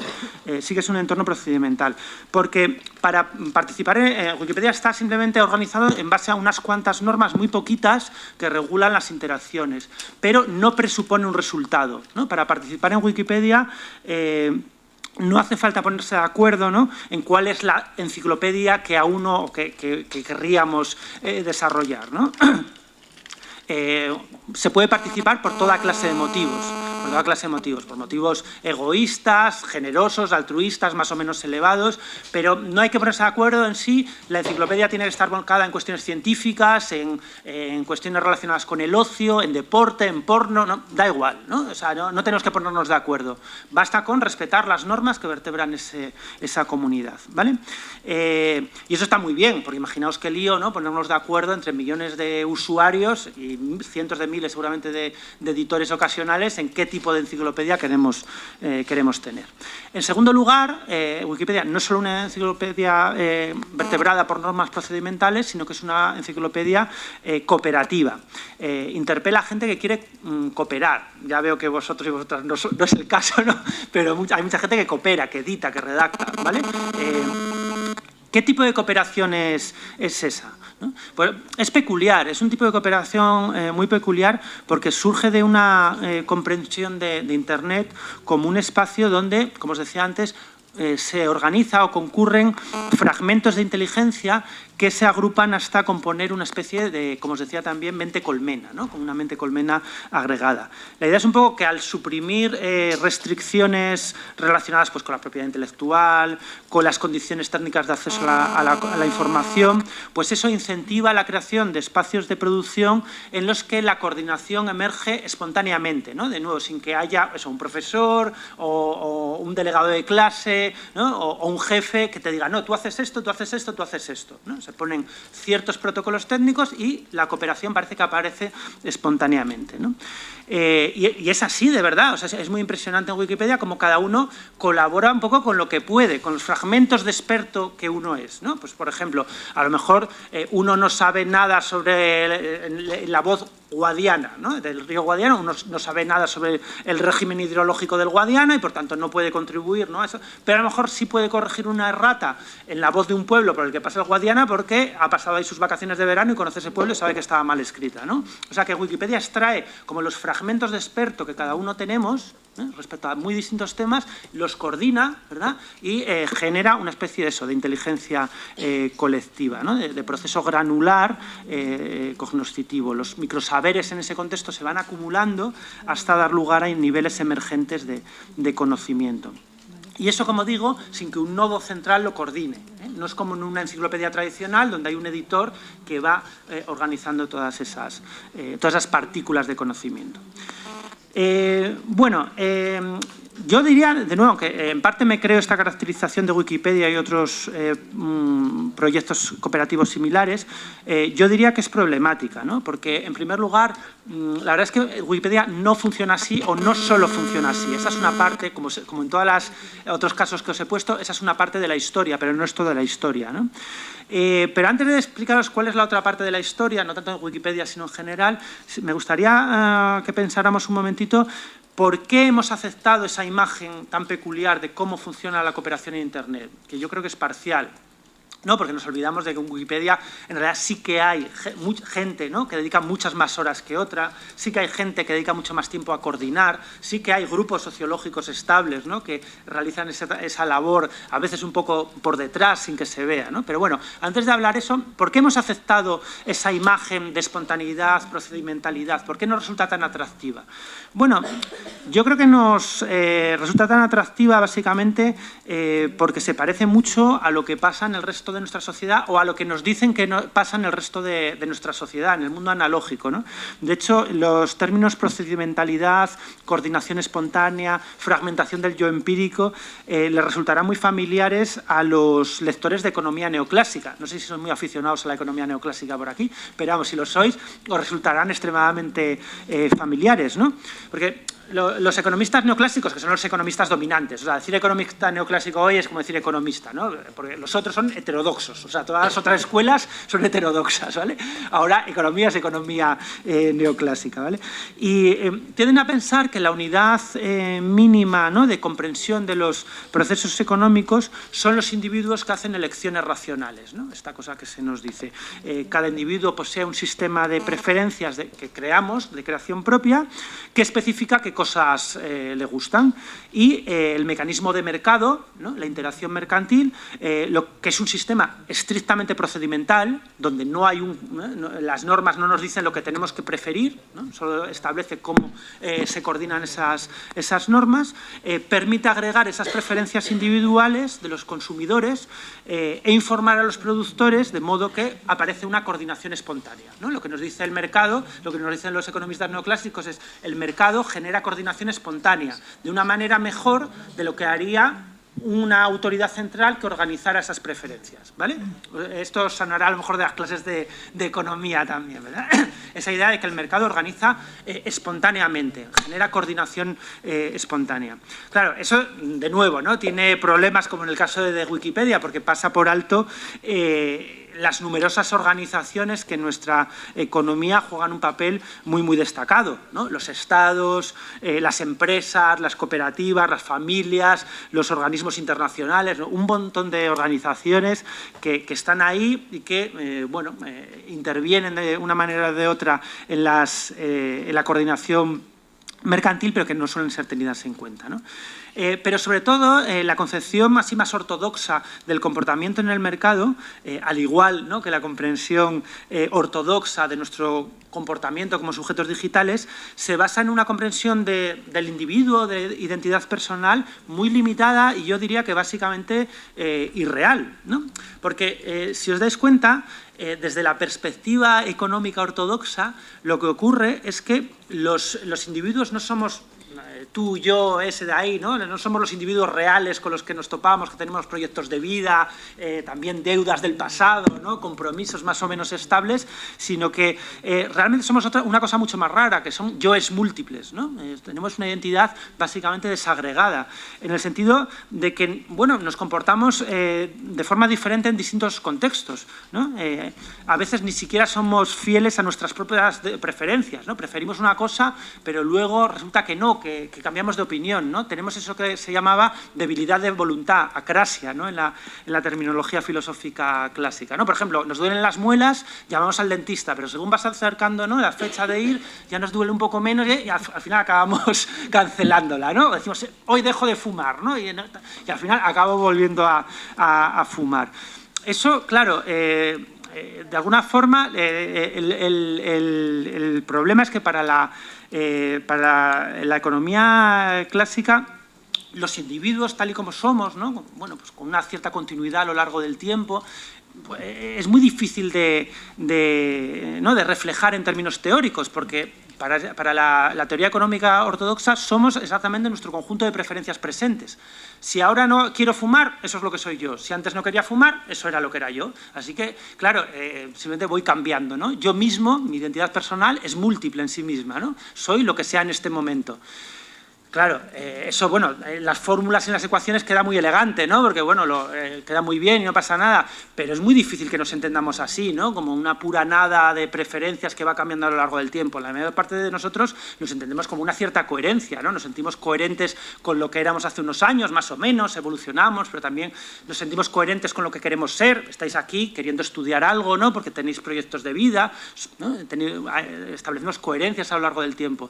Sí que es un entorno procedimental. Porque para participar en Wikipedia está simplemente organizado en base a unas cuantas normas muy poquitas que regulan las interacciones, pero no presupone un resultado, ¿no? Para participar en Wikipedia no hace falta ponerse de acuerdo, ¿no?, en cuál es la enciclopedia que a uno que querríamos desarrollar, ¿no? Se puede participar por toda clase de motivos, por motivos egoístas, generosos, altruistas, más o menos elevados, pero no hay que ponerse de acuerdo en sí. La enciclopedia tiene que estar volcada en cuestiones científicas, en cuestiones relacionadas con el ocio, en deporte, en porno, no, da igual, ¿no? O sea, no tenemos que ponernos de acuerdo. Basta con respetar las normas que vertebran esa comunidad, ¿vale? Y eso está muy bien, porque imaginaos qué lío, ¿no?, ponernos de acuerdo entre millones de usuarios y cientos de miles seguramente de editores ocasionales en qué tipo de enciclopedia queremos tener. En segundo lugar, Wikipedia no es solo una enciclopedia vertebrada por normas procedimentales, sino que es una enciclopedia cooperativa. Interpela a gente que quiere cooperar. Ya veo que vosotros y vosotras no es el caso, ¿no?, pero hay mucha gente que coopera, que edita, que redacta, ¿vale? ¿Qué tipo de cooperación es esa? ¿No? Pues es peculiar, es un tipo de cooperación muy peculiar porque surge de una comprensión de Internet como un espacio donde, como os decía antes, se organiza o concurren fragmentos de inteligencia que se agrupan hasta componer una especie de, como os decía también, mente colmena, ¿no?, como una mente colmena agregada. La idea es un poco que al suprimir restricciones relacionadas pues, con la propiedad intelectual, con las condiciones técnicas de acceso a la información, pues eso incentiva la creación de espacios de producción en los que la coordinación emerge espontáneamente, ¿no?, de nuevo, sin que haya un profesor o un delegado de clase, ¿no?, o un jefe que te diga: no, tú haces esto, tú haces esto, tú haces esto, ¿no? Se ponen ciertos protocolos técnicos y la cooperación parece que aparece espontáneamente, ¿no? Y es así, de verdad. O sea, es muy impresionante en Wikipedia cómo cada uno colabora un poco con lo que puede, con los fragmentos de experto que uno es, ¿no? Pues, por ejemplo, a lo mejor uno no sabe nada sobre la voz guadiana, ¿no?, del río Guadiana, uno no sabe nada sobre el régimen hidrológico del Guadiana y, por tanto, no puede contribuir, ¿no?, a eso, pero a lo mejor sí puede corregir una errata en la voz de un pueblo por el que pasa el Guadiana porque ha pasado ahí sus vacaciones de verano y conoce ese pueblo y sabe que estaba mal escrita, ¿no? O sea, que Wikipedia extrae como los fragmentos de experto que cada uno tenemos respecto a muy distintos temas, los coordina, ¿verdad?, y genera una especie de inteligencia colectiva, ¿no?, de proceso granular cognoscitivo. Los microsaberes en ese contexto se van acumulando hasta dar lugar a niveles emergentes de conocimiento. Y eso, como digo, sin que un nodo central lo coordine, ¿eh? No es como en una enciclopedia tradicional donde hay un editor que va organizando todas esas partículas de conocimiento. Yo diría, de nuevo, que en parte me creo esta caracterización de Wikipedia y otros proyectos cooperativos similares. Yo diría que es problemática, ¿no?, porque, en primer lugar, la verdad es que Wikipedia no funciona así, o no solo funciona así. Esa es una parte, como en todos los otros casos que os he puesto, esa es una parte de la historia, pero no es toda la historia, ¿no? Pero antes de explicaros cuál es la otra parte de la historia, no tanto en Wikipedia, sino en general, me gustaría que pensáramos un momentito ¿por qué hemos aceptado esa imagen tan peculiar de cómo funciona la cooperación en Internet? Que yo creo que es parcial. No, porque nos olvidamos de que en Wikipedia en realidad sí que hay gente, ¿no?, que dedica muchas más horas que otra, sí que hay gente que dedica mucho más tiempo a coordinar, sí que hay grupos sociológicos estables, ¿no?, que realizan esa labor a veces un poco por detrás sin que se vea, ¿no? Pero bueno, antes de hablar eso, ¿por qué hemos aceptado esa imagen de espontaneidad, procedimentalidad? ¿Por qué nos resulta tan atractiva? Bueno, yo creo que nos resulta tan atractiva básicamente porque se parece mucho a lo que pasa en el resto resto de nuestra sociedad o a lo que nos dicen que pasa en el resto de nuestra sociedad, en el mundo analógico, ¿no? De hecho, los términos procedimentalidad, coordinación espontánea, fragmentación del yo empírico, les resultarán muy familiares a los lectores de economía neoclásica. No sé si son muy aficionados a la economía neoclásica por aquí, pero vamos, si lo sois, os resultarán extremadamente familiares, ¿no? Porque los economistas neoclásicos, que son los economistas dominantes, o sea, decir economista neoclásico hoy es como decir economista, ¿no? Porque los otros son heterodoxos, o sea, todas las otras escuelas son heterodoxas, ¿vale? Ahora, economía es economía neoclásica, ¿vale? Y tienden a pensar que la unidad mínima, ¿no?, de comprensión de los procesos económicos son los individuos que hacen elecciones racionales, ¿no? Esta cosa que se nos dice. Cada individuo posee un sistema de preferencias que creamos, de creación propia, que especifica qué cosas le gustan, y el mecanismo de mercado, ¿no?, la interacción mercantil, lo que es un sistema estrictamente procedimental, donde no hay las normas no nos dicen lo que tenemos que preferir, ¿no?, solo establece cómo se coordinan esas normas, permite agregar esas preferencias individuales de los consumidores e informar a los productores, de modo que aparece una coordinación espontánea, ¿no? Lo que nos dice el mercado, lo que nos dicen los economistas neoclásicos es el mercado genera coordinación espontánea, de una manera mejor de lo que haría una autoridad central que organizara esas preferencias, ¿vale? Esto sonará a lo mejor de las clases de economía también, ¿verdad? Esa idea de que el mercado organiza espontáneamente, genera coordinación espontánea. Claro, eso, de nuevo, ¿no?, tiene problemas como en el caso de Wikipedia, porque pasa por alto las numerosas organizaciones que en nuestra economía juegan un papel muy, muy destacado, ¿no? Los estados, las empresas, las cooperativas, las familias, los organismos internacionales, ¿no? Un montón de organizaciones que están ahí y que, bueno, intervienen de una manera o de otra en la coordinación mercantil, pero que no suelen ser tenidas en cuenta, ¿no? Pero sobre todo la concepción así más ortodoxa del comportamiento en el mercado, al igual, ¿no?, que la comprensión ortodoxa de nuestro comportamiento como sujetos digitales, se basa en una comprensión del individuo, de identidad personal, muy limitada y yo diría que básicamente irreal, ¿no? Porque si os dais cuenta, desde la perspectiva económica ortodoxa, lo que ocurre es que los individuos no somos tú, yo, ese de ahí, ¿no? No somos los individuos reales con los que nos topamos, que tenemos proyectos de vida, también deudas del pasado, ¿no?, compromisos más o menos estables, sino que realmente somos una cosa mucho más rara, que son yoes múltiples, ¿no? Tenemos una identidad básicamente desagregada, en el sentido de que, bueno, nos comportamos de forma diferente en distintos contextos, ¿no? A veces ni siquiera somos fieles a nuestras propias preferencias, ¿no? Preferimos una cosa, pero luego resulta que no, que cambiamos de opinión, ¿no? Tenemos eso que se llamaba debilidad de voluntad, acrasia, ¿no?, en la terminología filosófica clásica, ¿no? Por ejemplo, nos duelen las muelas, llamamos al dentista, pero según vas acercando, ¿no?, la fecha de ir, ya nos duele un poco menos y al final acabamos cancelándola, ¿no? Decimos, hoy dejo de fumar, ¿no? Y al final acabo volviendo a fumar. Eso, claro, de alguna forma, el problema es que para la economía clásica, los individuos, tal y como somos, ¿no?, bueno, pues con una cierta continuidad a lo largo del tiempo, pues es muy difícil de reflejar en términos teóricos, porque para la teoría económica ortodoxa somos exactamente nuestro conjunto de preferencias presentes. Si ahora no quiero fumar, eso es lo que soy yo. Si antes no quería fumar, eso era lo que era yo. Así que, claro, simplemente voy cambiando, ¿no? Yo mismo, mi identidad personal, es múltiple en sí misma, ¿no? Soy lo que sea en este momento. Claro, eso, bueno, las fórmulas en las ecuaciones queda muy elegante, ¿no? Porque, bueno, queda muy bien y no pasa nada, pero es muy difícil que nos entendamos así, ¿no? Como una pura nada de preferencias que va cambiando a lo largo del tiempo. La mayor parte de nosotros nos entendemos como una cierta coherencia, ¿no? Nos sentimos coherentes con lo que éramos hace unos años, más o menos, evolucionamos, pero también nos sentimos coherentes con lo que queremos ser. Estáis aquí queriendo estudiar algo, ¿no?, porque tenéis proyectos de vida, ¿no? Establecemos coherencias a lo largo del tiempo.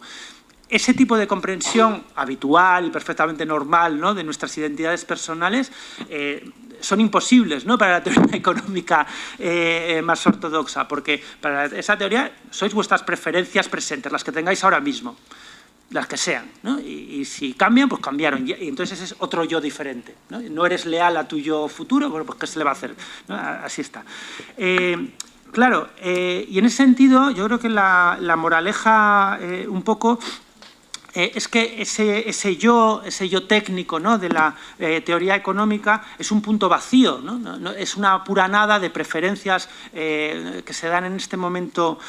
Ese tipo de comprensión habitual y perfectamente normal, ¿no?, de nuestras identidades personales son imposibles, ¿no?, para la teoría económica más ortodoxa, porque para esa teoría sois vuestras preferencias presentes, las que tengáis ahora mismo. las que sean, ¿no? Y si cambian, pues cambiaron. Y entonces ese es otro yo diferente, ¿no? No eres leal a tu yo futuro, bueno, pues ¿qué se le va a hacer? ¿No? Así está. Claro, y en ese sentido yo creo que la moraleja un poco es que ese yo técnico, ¿no?, de la teoría económica es un punto vacío, ¿no? Es una pura nada de preferencias que se dan en este momento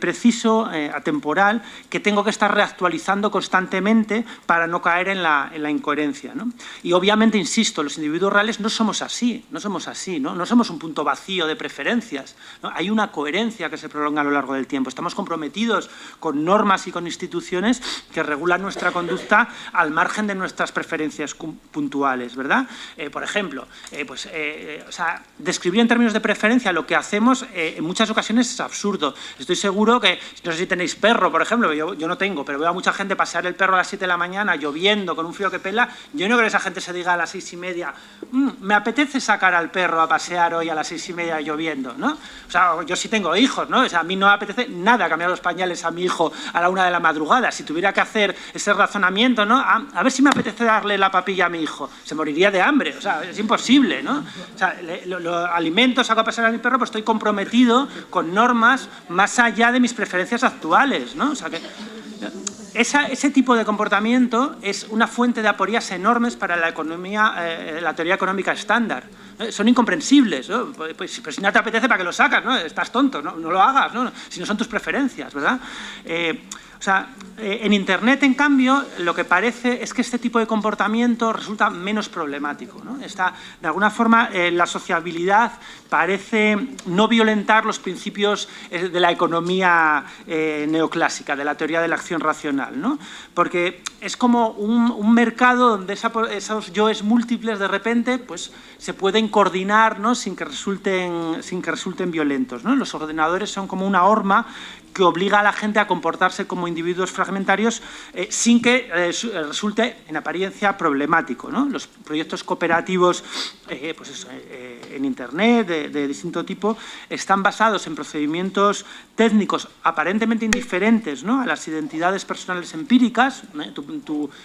preciso, atemporal, que tengo que estar reactualizando constantemente para no caer en la incoherencia, ¿no? Y obviamente, insisto, los individuos reales no somos así, ¿no? No somos un punto vacío de preferencias, ¿no? Hay una coherencia que se prolonga a lo largo del tiempo. Estamos comprometidos con normas y con instituciones que regulan nuestra conducta al margen de nuestras preferencias puntuales, ¿verdad? Por ejemplo, o sea, describir en términos de preferencia lo que hacemos en muchas ocasiones es absurdo. Estoy seguro que, no sé si tenéis perro, por ejemplo, yo no tengo, pero veo a mucha gente pasear el perro a las 7 de la mañana, lloviendo, con un frío que pela. Yo no creo que esa gente se diga a las 6:30, me apetece sacar al perro a pasear hoy a las 6:30 lloviendo, ¿no? O sea, yo sí tengo hijos, ¿no? O sea, a mí no me apetece nada cambiar los pañales a mi hijo a la 1 de la madrugada. Si tuviera que hacer ese razonamiento, ¿no? A ver si me apetece darle la papilla a mi hijo. Se moriría de hambre, o sea, es imposible, ¿no? O sea, lo alimento, saco a pasear a mi perro, pues estoy comprometido con normas más allá de mis preferencias actuales, ¿no? O sea, que ese tipo de comportamiento es una fuente de aporías enormes para la economía, la teoría económica estándar. Son incomprensibles, ¿no? Pues si no te apetece, ¿para qué lo sacas? ¿No? Estás tonto, no lo hagas, ¿no? Si no son tus preferencias, ¿verdad? O sea, en Internet, en cambio, lo que parece es que este tipo de comportamiento resulta menos problemático, ¿no? De alguna forma, la sociabilidad parece no violentar los principios de la economía neoclásica, de la teoría de la acción racional, ¿no? Porque es como un mercado donde esos yoes múltiples de repente pues, se pueden coordinar, ¿no?, sin que resulten violentos, ¿no? Los ordenadores son como una horma que obliga a la gente a comportarse como individuos fragmentarios sin que resulte en apariencia problemático, ¿no? Los proyectos cooperativos en Internet de distinto tipo están basados en procedimientos técnicos aparentemente indiferentes, ¿no?, a las identidades personales empíricas.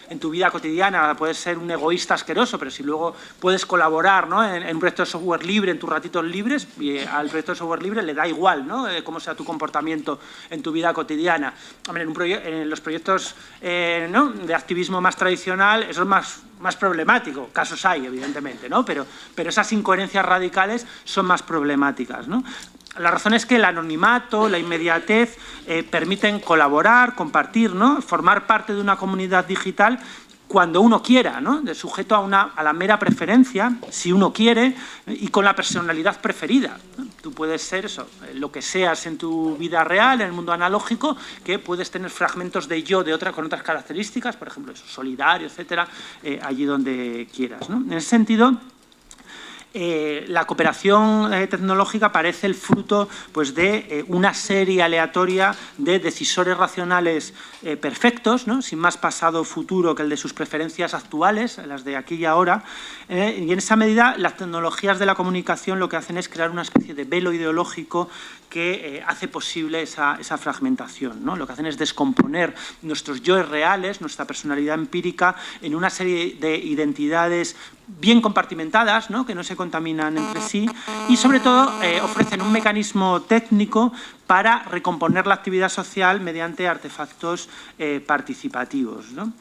En tu vida cotidiana puedes ser un egoísta asqueroso, pero si luego puedes colaborar, ¿no?, en un proyecto de software libre, en tus ratitos libres, y al proyecto de software libre le da igual, ¿no?, cómo sea tu comportamiento en tu vida cotidiana. Hombre, en los proyectos ¿no?, de activismo más tradicional, eso es más problemático. Casos hay, evidentemente, ¿no? Pero esas incoherencias radicales son más problemáticas, ¿no? La razón es que el anonimato, la inmediatez permiten colaborar, compartir, ¿no?, formar parte de una comunidad digital cuando uno quiera, ¿no?, sujeto a la mera preferencia, si uno quiere, y con la personalidad preferida, ¿no? Tú puedes ser eso, lo que seas en tu vida real, en el mundo analógico, que puedes tener fragmentos de yo con otras características, por ejemplo, eso, solidario, etcétera, allí donde quieras, ¿no? En ese sentido, la cooperación tecnológica parece el fruto pues, de una serie aleatoria de decisores racionales perfectos, ¿no?, sin más pasado o futuro que el de sus preferencias actuales, las de aquí y ahora, y en esa medida las tecnologías de la comunicación lo que hacen es crear una especie de velo ideológico que hace posible esa fragmentación, ¿no? Lo que hacen es descomponer nuestros yoes reales, nuestra personalidad empírica, en una serie de identidades bien compartimentadas, ¿no?, que no se contaminan entre sí, y sobre todo ofrecen un mecanismo técnico para recomponer la actividad social mediante artefactos participativos, ¿no?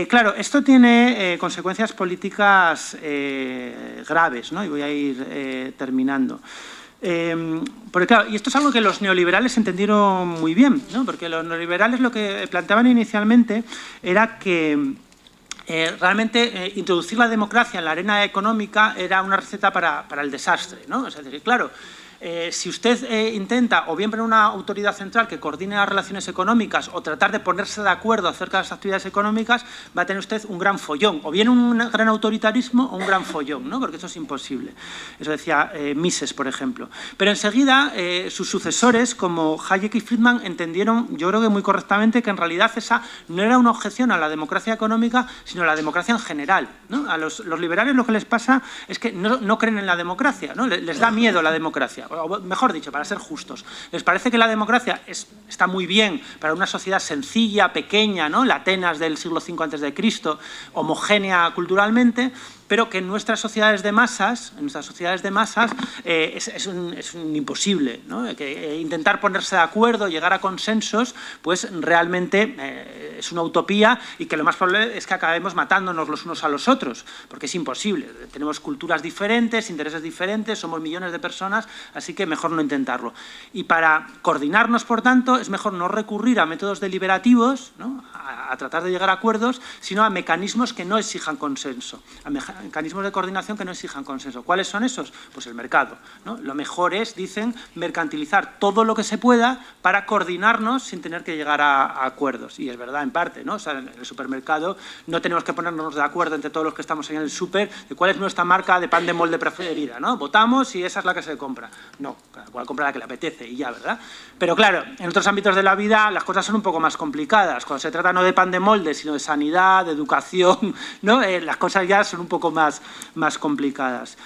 Claro, esto tiene consecuencias políticas graves, ¿no? Y voy a ir terminando. Porque claro, y esto es algo que los neoliberales entendieron muy bien, ¿no? Porque los neoliberales lo que planteaban inicialmente era que realmente introducir la democracia en la arena económica era una receta para el desastre, ¿no? Es decir, claro, si usted intenta o bien poner una autoridad central que coordine las relaciones económicas o tratar de ponerse de acuerdo acerca de las actividades económicas, va a tener usted un gran follón, o bien un gran autoritarismo o un gran follón, ¿no? Porque eso es imposible. Eso decía Mises, por ejemplo. Pero enseguida sus sucesores, como Hayek y Friedman, entendieron, yo creo que muy correctamente, que en realidad esa no era una objeción a la democracia económica, sino a la democracia en general, ¿no? A los liberales lo que les pasa es que no creen en la democracia, ¿no? Les da miedo la democracia. o mejor dicho, para ser justos, les parece que la democracia está muy bien para una sociedad sencilla, pequeña, ¿no? La Atenas del siglo V a.C., homogénea culturalmente, pero que en nuestras sociedades de masas, es un imposible, ¿no? Que intentar ponerse de acuerdo, llegar a consensos, pues realmente es una utopía y que lo más probable es que acabemos matándonos los unos a los otros, porque es imposible. Tenemos culturas diferentes, intereses diferentes, somos millones de personas, así que mejor no intentarlo. Y para coordinarnos, por tanto, es mejor no recurrir a métodos deliberativos, ¿no? a tratar de llegar a acuerdos, sino a mecanismos que no exijan consenso, a mecanismos de coordinación que no exijan consenso. ¿Cuáles son esos? Pues el mercado, ¿no? Lo mejor es, dicen, mercantilizar todo lo que se pueda para coordinarnos sin tener que llegar a acuerdos. Y es verdad, en parte, ¿no? O sea, en el supermercado no tenemos que ponernos de acuerdo entre todos los que estamos en el súper de cuál es nuestra marca de pan de molde preferida, ¿no? Votamos y esa es la que se compra. No, cada cual compra la que le apetece y ya, ¿verdad? Pero claro, en otros ámbitos de la vida las cosas son un poco más complicadas. Cuando se trata no de pan de molde, sino de sanidad, de educación, ¿no? Las cosas ya son un poco más complicadas.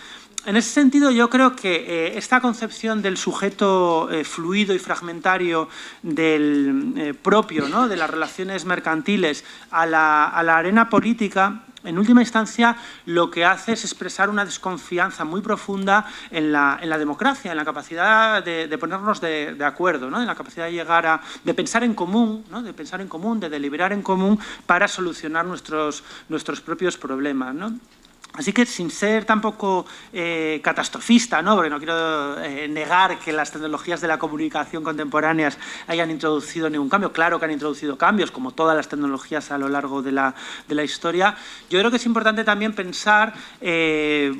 En ese sentido, yo creo que esta concepción del sujeto fluido y fragmentario del propio, ¿no? de las relaciones mercantiles a la arena política, en última instancia, lo que hace es expresar una desconfianza muy profunda en la democracia, en la capacidad de ponernos de acuerdo, ¿no? En la capacidad de llegar de pensar en común, ¿no? De deliberar en común para solucionar nuestros propios problemas, ¿no? Así que, sin ser tampoco catastrofista, ¿no? Porque no quiero negar que las tecnologías de la comunicación contemporáneas hayan introducido ningún cambio. Claro que han introducido cambios, como todas las tecnologías a lo largo de la historia. Yo creo que es importante también pensar, qué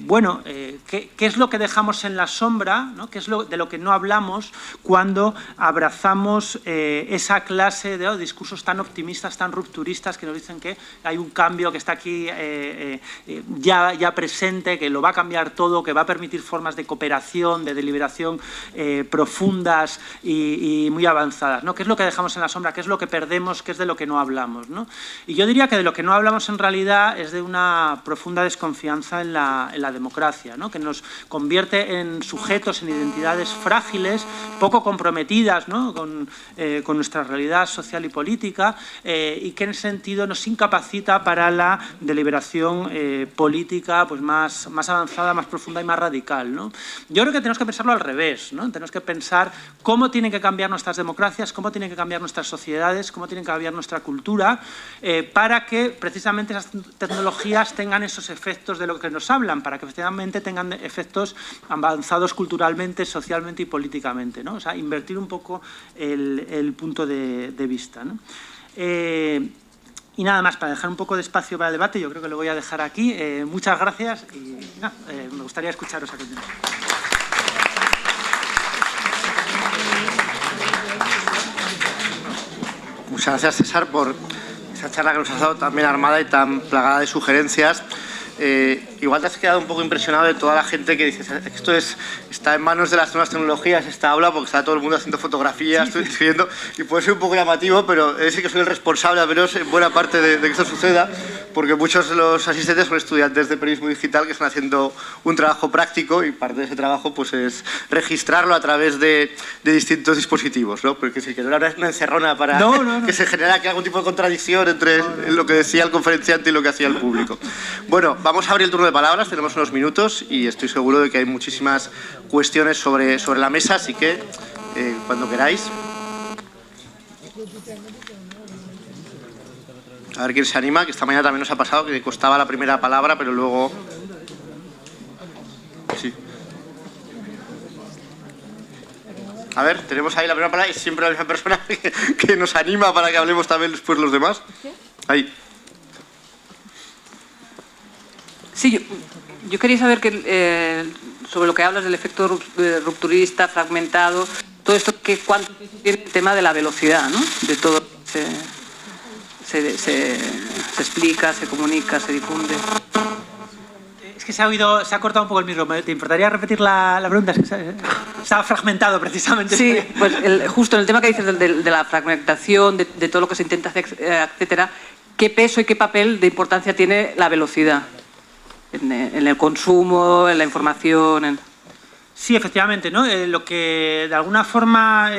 es lo que dejamos en la sombra, ¿no? Qué es de lo que no hablamos cuando abrazamos esa clase de discursos tan optimistas, tan rupturistas, que nos dicen que hay un cambio que está aquí ya presente, que lo va a cambiar todo, que va a permitir formas de cooperación, de deliberación profundas y muy avanzadas, ¿no? ¿Qué es lo que dejamos en la sombra? ¿Qué es lo que perdemos? ¿Qué es de lo que no hablamos, ¿no? Y yo diría que de lo que no hablamos en realidad es de una profunda desconfianza en la democracia, ¿no? Que nos convierte en sujetos, en identidades frágiles, poco comprometidas, ¿no? con nuestra realidad social y política, y que en ese sentido nos incapacita para la deliberación política pues más avanzada, más profunda y más radical, ¿no? Yo creo que tenemos que pensarlo al revés, ¿no? Tenemos que pensar cómo tienen que cambiar nuestras democracias, cómo tienen que cambiar nuestras sociedades, cómo tienen que cambiar nuestra cultura, para que precisamente esas tecnologías tengan esos efectos de lo que nos hablan, para que efectivamente tengan efectos avanzados culturalmente, socialmente y políticamente, ¿no? O sea, invertir un poco el punto de vista, ¿no? Y nada más, para dejar un poco de espacio para el debate, yo creo que lo voy a dejar aquí. Muchas gracias y me gustaría escucharos a continuación. Muchas gracias, César, por esa charla que nos has dado tan bien armada y tan plagada de sugerencias. Igual te has quedado un poco impresionado de toda la gente que dice esto está en manos de las nuevas tecnologías, esta aula, porque está todo el mundo haciendo fotografías, estoy escribiendo, y puede ser un poco llamativo, pero es que soy el responsable, al menos en buena parte de que esto suceda, porque muchos de los asistentes son estudiantes de periodismo digital que están haciendo un trabajo práctico, y parte de ese trabajo pues es registrarlo a través de distintos dispositivos, ¿no? Porque sí, que no era una encerrona para que se generara algún tipo de contradicción entre lo que decía el conferenciante y lo que hacía el público. Bueno, vamos a abrir el turno de palabras, tenemos unos minutos y estoy seguro de que hay muchísimas cuestiones sobre la mesa, así que cuando queráis. A ver quién se anima, que esta mañana también nos ha pasado que costaba la primera palabra, pero luego... Sí. A ver, tenemos ahí la primera palabra y siempre la misma persona que nos anima para que hablemos también después los demás. Ahí. Sí, yo quería saber sobre lo que hablas del efecto rupturista, fragmentado, todo esto, cuánto tiene el tema de la velocidad, ¿no? De todo se explica, se comunica, se difunde. Es que se ha cortado un poco el micro. ¿Te importaría repetir la pregunta? Es que estaba fragmentado precisamente. Sí, pues justo en el tema que dices de la fragmentación, de todo lo que se intenta hacer, etcétera, ¿qué peso y qué papel de importancia tiene la velocidad en el consumo, en la información? Sí, efectivamente, ¿no? Lo que de alguna forma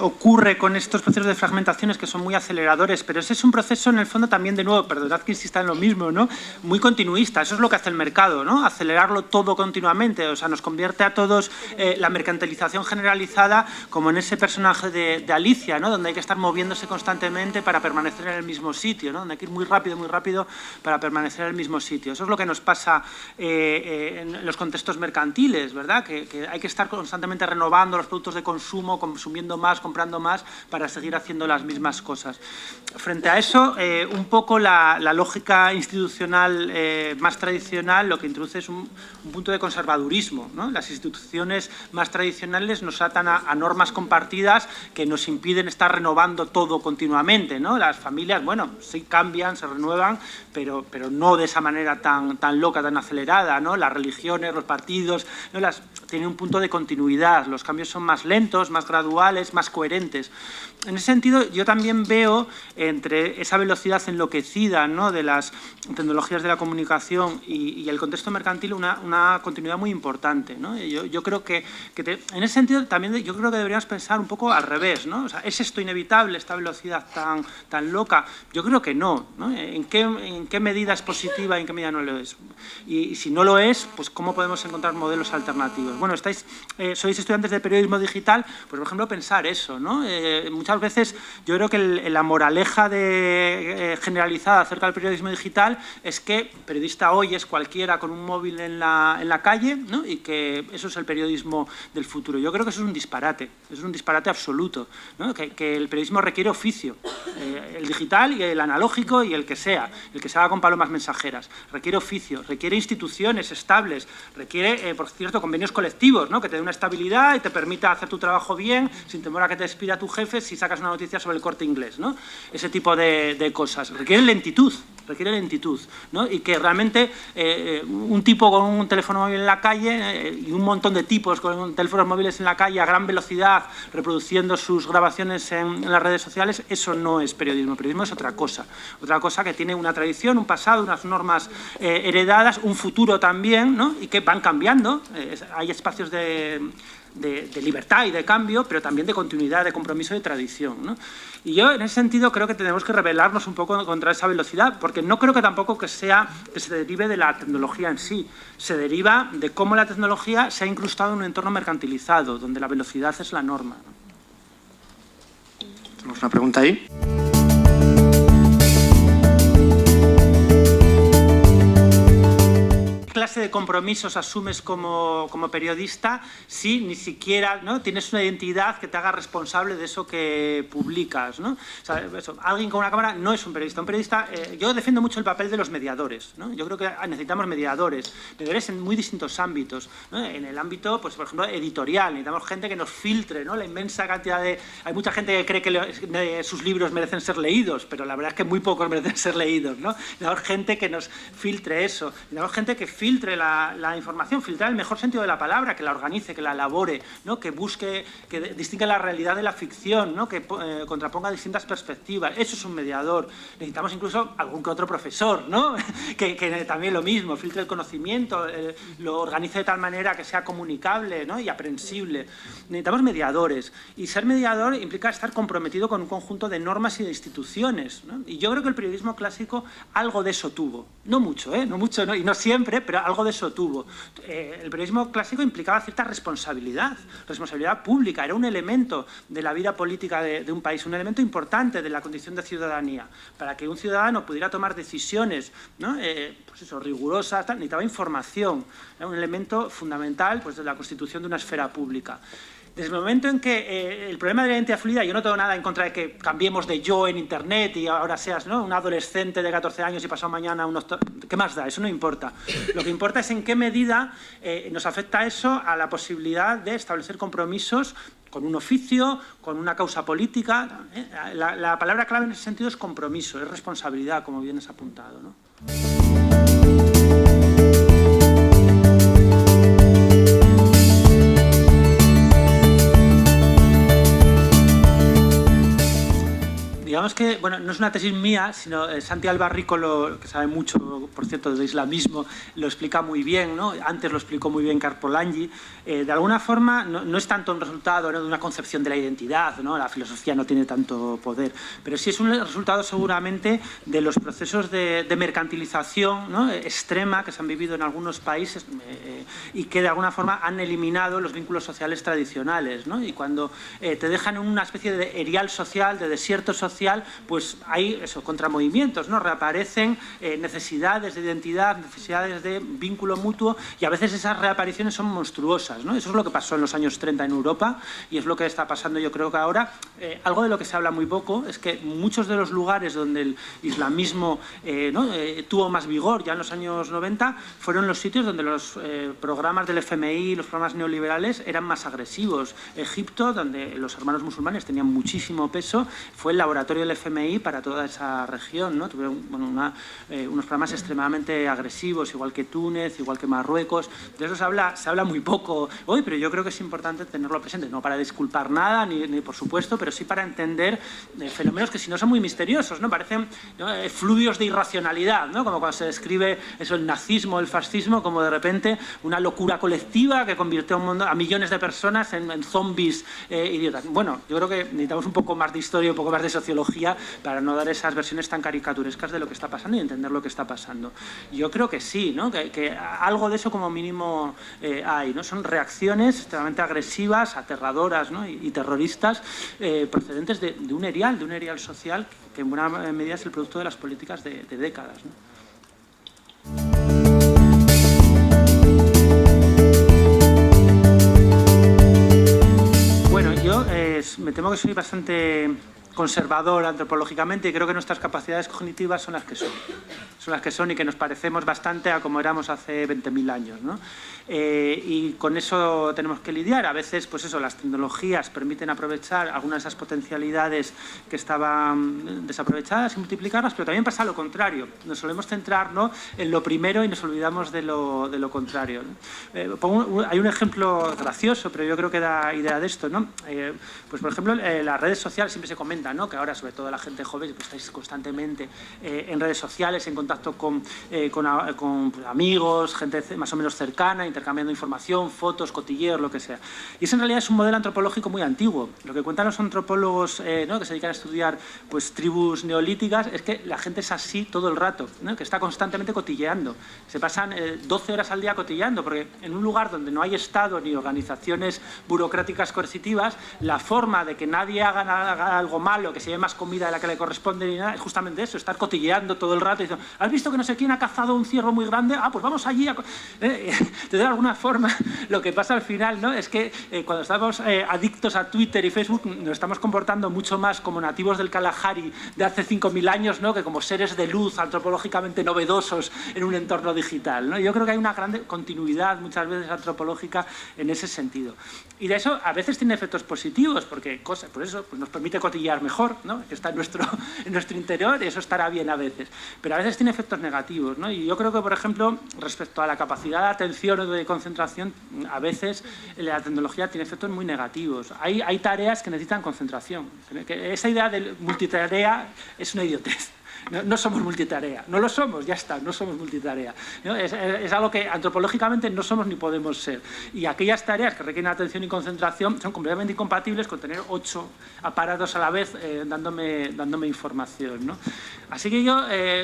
ocurre con estos procesos de fragmentación es que son muy aceleradores, pero ese es un proceso en el fondo también, de nuevo, perdonad que insista en lo mismo, ¿no? Muy continuista. Eso es lo que hace el mercado, ¿no? Acelerarlo todo continuamente, o sea, nos convierte a todos la mercantilización generalizada como en ese personaje de Alicia, ¿no? Donde hay que estar moviéndose constantemente para permanecer en el mismo sitio, ¿no? Donde hay que ir muy rápido para permanecer en el mismo sitio. Eso es lo que nos pasa en los contextos mercantiles, ¿verdad? Que hay que estar constantemente renovando los productos de consumo, consumiendo más, comprando más, para seguir haciendo las mismas cosas. Frente a eso, un poco la lógica institucional más tradicional lo que introduce es un punto de conservadurismo, ¿no? Las instituciones más tradicionales nos atan a normas compartidas que nos impiden estar renovando todo continuamente, ¿no? Las familias, bueno, sí cambian, se renuevan, pero no de esa manera tan loca, tan acelerada, ¿no? Las religiones, los partidos, ¿no? Tienen un punto de continuidad, los cambios son más lentos, más graduales, más coherentes. En ese sentido, yo también veo entre esa velocidad enloquecida, ¿no? De las tecnologías de la comunicación y el contexto mercantil una continuidad muy importante, ¿no? Yo creo que en ese sentido también yo creo que deberíamos pensar un poco al revés, ¿no? O sea, ¿es esto inevitable, esta velocidad tan loca? Yo creo que no, ¿no? ¿En qué medida es positiva y en qué medida no lo es? Y si no lo es, pues ¿cómo podemos encontrar modelos alternativos? Bueno, sois estudiantes de periodismo digital, pues por ejemplo pensar eso, ¿no? Muchas veces yo creo que la moraleja generalizada acerca del periodismo digital es que periodista hoy es cualquiera con un móvil en la calle, ¿no? Y que eso es el periodismo del futuro. Yo creo que eso es un disparate absoluto, ¿no? Que el periodismo requiere oficio, el digital y el analógico y el que se haga con palomas mensajeras. Requiere oficio, requiere instituciones estables, requiere, por cierto, convenios colectivos, ¿no? Que te dé una estabilidad y te permita hacer tu trabajo bien, sin temor a que te despida tu jefe si sacas una noticia sobre el Corte Inglés, ¿no? Ese tipo de cosas. Requiere lentitud, ¿no? Y que realmente un tipo con un teléfono móvil en la calle y un montón de tipos con teléfonos móviles en la calle a gran velocidad reproduciendo sus grabaciones en las redes sociales, eso no es periodismo. Periodismo es otra cosa que tiene una tradición, un pasado, unas normas heredadas, un futuro también, ¿no? Y que van cambiando. Hay espacios de libertad y de cambio, pero también de continuidad, de compromiso y de tradición, ¿no? Y yo, en ese sentido, creo que tenemos que rebelarnos un poco contra esa velocidad, porque no creo que tampoco que se derive de la tecnología en sí, se deriva de cómo la tecnología se ha incrustado en un entorno mercantilizado, donde la velocidad es la norma, ¿no? Tenemos una pregunta ahí. ¿Qué clase de compromisos asumes como periodista si ni siquiera, ¿no? tienes una identidad que te haga responsable de eso que publicas, ¿no? O sea, alguien con una cámara no es un periodista. Un periodista, yo defiendo mucho el papel de los mediadores, ¿no? Yo creo que necesitamos mediadores en muy distintos ámbitos, ¿no? En el ámbito, pues por ejemplo, editorial, necesitamos gente que nos filtre, ¿no? La inmensa cantidad de... Hay mucha gente que cree que sus libros merecen ser leídos, pero la verdad es que muy pocos merecen ser leídos, ¿no? Necesitamos gente que nos filtre eso, necesitamos gente que filtre la información, filtrar el mejor sentido de la palabra, que la organice, que la elabore, ¿no? Que busque, que distinga la realidad de la ficción, ¿no? Que contraponga distintas perspectivas. Eso es un mediador. Necesitamos incluso algún que otro profesor, ¿no? que también lo mismo, filtre el conocimiento, lo organice de tal manera que sea comunicable, ¿no? Y aprehensible. Necesitamos mediadores. Y ser mediador implica estar comprometido con un conjunto de normas y de instituciones, ¿no? Y yo creo que el periodismo clásico algo de eso tuvo. No mucho, no mucho, ¿no? Y no siempre, pero algo de eso tuvo. El periodismo clásico implicaba cierta responsabilidad pública, era un elemento de la vida política de un país, un elemento importante de la condición de ciudadanía. Para que un ciudadano pudiera tomar decisiones, ¿no? Pues eso, rigurosas, necesitaba información, era un elemento fundamental, pues, de la constitución de una esfera pública. Desde el momento en que el problema de la identidad fluida, yo no tengo nada en contra de que cambiemos de yo en Internet y ahora seas, ¿no? un adolescente de 14 años y pasado mañana unos... ¿Qué más da? Eso no importa. Lo que importa es en qué medida nos afecta eso a la posibilidad de establecer compromisos con un oficio, con una causa política. La palabra clave en ese sentido es compromiso, es responsabilidad, como bien es apuntado, ¿no? digamos que, bueno, no es una tesis mía, sino Santi Albarrico, que sabe mucho, por cierto, de islamismo, lo explica muy bien, ¿no? Antes lo explicó muy bien Karpolanyi. De alguna forma, no es tanto un resultado, ¿no?, de una concepción de la identidad, ¿no? La filosofía no tiene tanto poder, pero sí es un resultado seguramente de los procesos de mercantilización, ¿no?, extrema que se han vivido en algunos países y que de alguna forma han eliminado los vínculos sociales tradicionales, ¿no? Y cuando te dejan en una especie de erial social, de desierto social, pues hay contramovimientos, ¿no? Reaparecen necesidades de identidad, necesidades de vínculo mutuo, y a veces esas reapariciones son monstruosas, ¿no? Eso es lo que pasó en los años 30 en Europa y es lo que está pasando, yo creo que ahora. Algo de lo que se habla muy poco es que muchos de los lugares donde el islamismo tuvo más vigor ya en los años 90 fueron los sitios donde los programas del FMI, los programas neoliberales eran más agresivos. Egipto, donde los hermanos musulmanes tenían muchísimo peso, fue el laboratorio del FMI para toda esa región, ¿no? Tuvieron, bueno, unos programas extremadamente agresivos, igual que Túnez, igual que Marruecos. De eso se habla muy poco hoy, pero yo creo que es importante tenerlo presente, no para disculpar nada, ni por supuesto, pero sí para entender fenómenos que si no son muy misteriosos, ¿no? Parecen, ¿no?, fluvios de irracionalidad, ¿no? Como cuando se describe eso, el nazismo, el fascismo, como de repente una locura colectiva que convirtió a millones de personas en zombies idiotas. Bueno, yo creo que necesitamos un poco más de historia, un poco más de sociología para no dar esas versiones tan caricaturescas de lo que está pasando y entender lo que está pasando. Yo creo que sí, ¿no? Que algo de eso como mínimo hay, ¿no? Son reacciones extremadamente agresivas, aterradoras, ¿no?, y terroristas procedentes de un erial social que en buena medida es el producto de las políticas de décadas, ¿no? Bueno, yo me temo que soy bastante conservador antropológicamente y creo que nuestras capacidades cognitivas son las que son. Son las que son y que nos parecemos bastante a como éramos hace 20.000 años, ¿no? Y con eso tenemos que lidiar. A veces, pues eso, las tecnologías permiten aprovechar algunas de esas potencialidades que estaban desaprovechadas y multiplicarlas, pero también pasa lo contrario. Nos solemos centrar, ¿no?, en lo primero y nos olvidamos de lo contrario, ¿no? Hay un ejemplo gracioso, pero yo creo que da idea de esto, ¿no? Pues por ejemplo, las redes sociales siempre se comenta, ¿no?, que ahora sobre todo la gente joven pues estáis constantemente en redes sociales, en contacto con pues, amigos, gente más o menos cercana, intercambiando información, fotos, cotilleos, lo que sea. Y eso en realidad es un modelo antropológico muy antiguo. Lo que cuentan los antropólogos, ¿no?, que se dedican a estudiar pues tribus neolíticas, es que la gente es así todo el rato, ¿no?, que está constantemente cotilleando. Se pasan 12 horas al día cotilleando, porque en un lugar donde no hay Estado ni organizaciones burocráticas coercitivas, la forma de que nadie haga algo malo, que se lleve más comida de la que le corresponde ni nada, es justamente eso, estar cotilleando todo el rato y diciendo, ¿has visto que no sé quién ha cazado un ciervo muy grande? Ah, pues vamos allí. De alguna forma, lo que pasa al final, ¿no?, es que cuando estamos adictos a Twitter y Facebook nos estamos comportando mucho más como nativos del Kalahari de hace 5.000 años, ¿no?, que como seres de luz antropológicamente novedosos en un entorno digital, ¿no? Yo creo que hay una gran continuidad muchas veces antropológica en ese sentido. Y de eso a veces tiene efectos positivos, porque por eso pues nos permite cotillar mejor, ¿no?, que está en nuestro interior, y eso estará bien a veces. Pero a veces tiene efectos negativos, ¿no? Y yo creo que, por ejemplo, respecto a la capacidad de atención o de concentración, a veces la tecnología tiene efectos muy negativos. Hay tareas que necesitan concentración. Esa idea de multitarea es una idiotez. No somos multitarea, no lo somos, ya está, no somos multitarea, ¿no? Es algo que antropológicamente no somos ni podemos ser. Y aquellas tareas que requieren atención y concentración son completamente incompatibles con tener 8 aparatos a la vez dándome información, ¿no? Así que yo,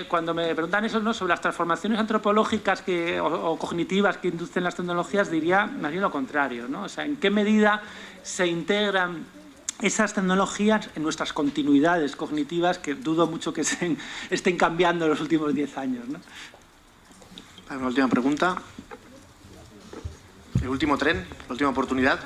cuando me preguntan eso, ¿no?, sobre las transformaciones antropológicas o cognitivas que inducen las tecnologías, diría más bien lo contrario, ¿no? O sea, ¿en qué medida se integran esas tecnologías en nuestras continuidades cognitivas, que dudo mucho que estén cambiando en los últimos 10 años, ¿no? Una última pregunta. El último tren, la última oportunidad.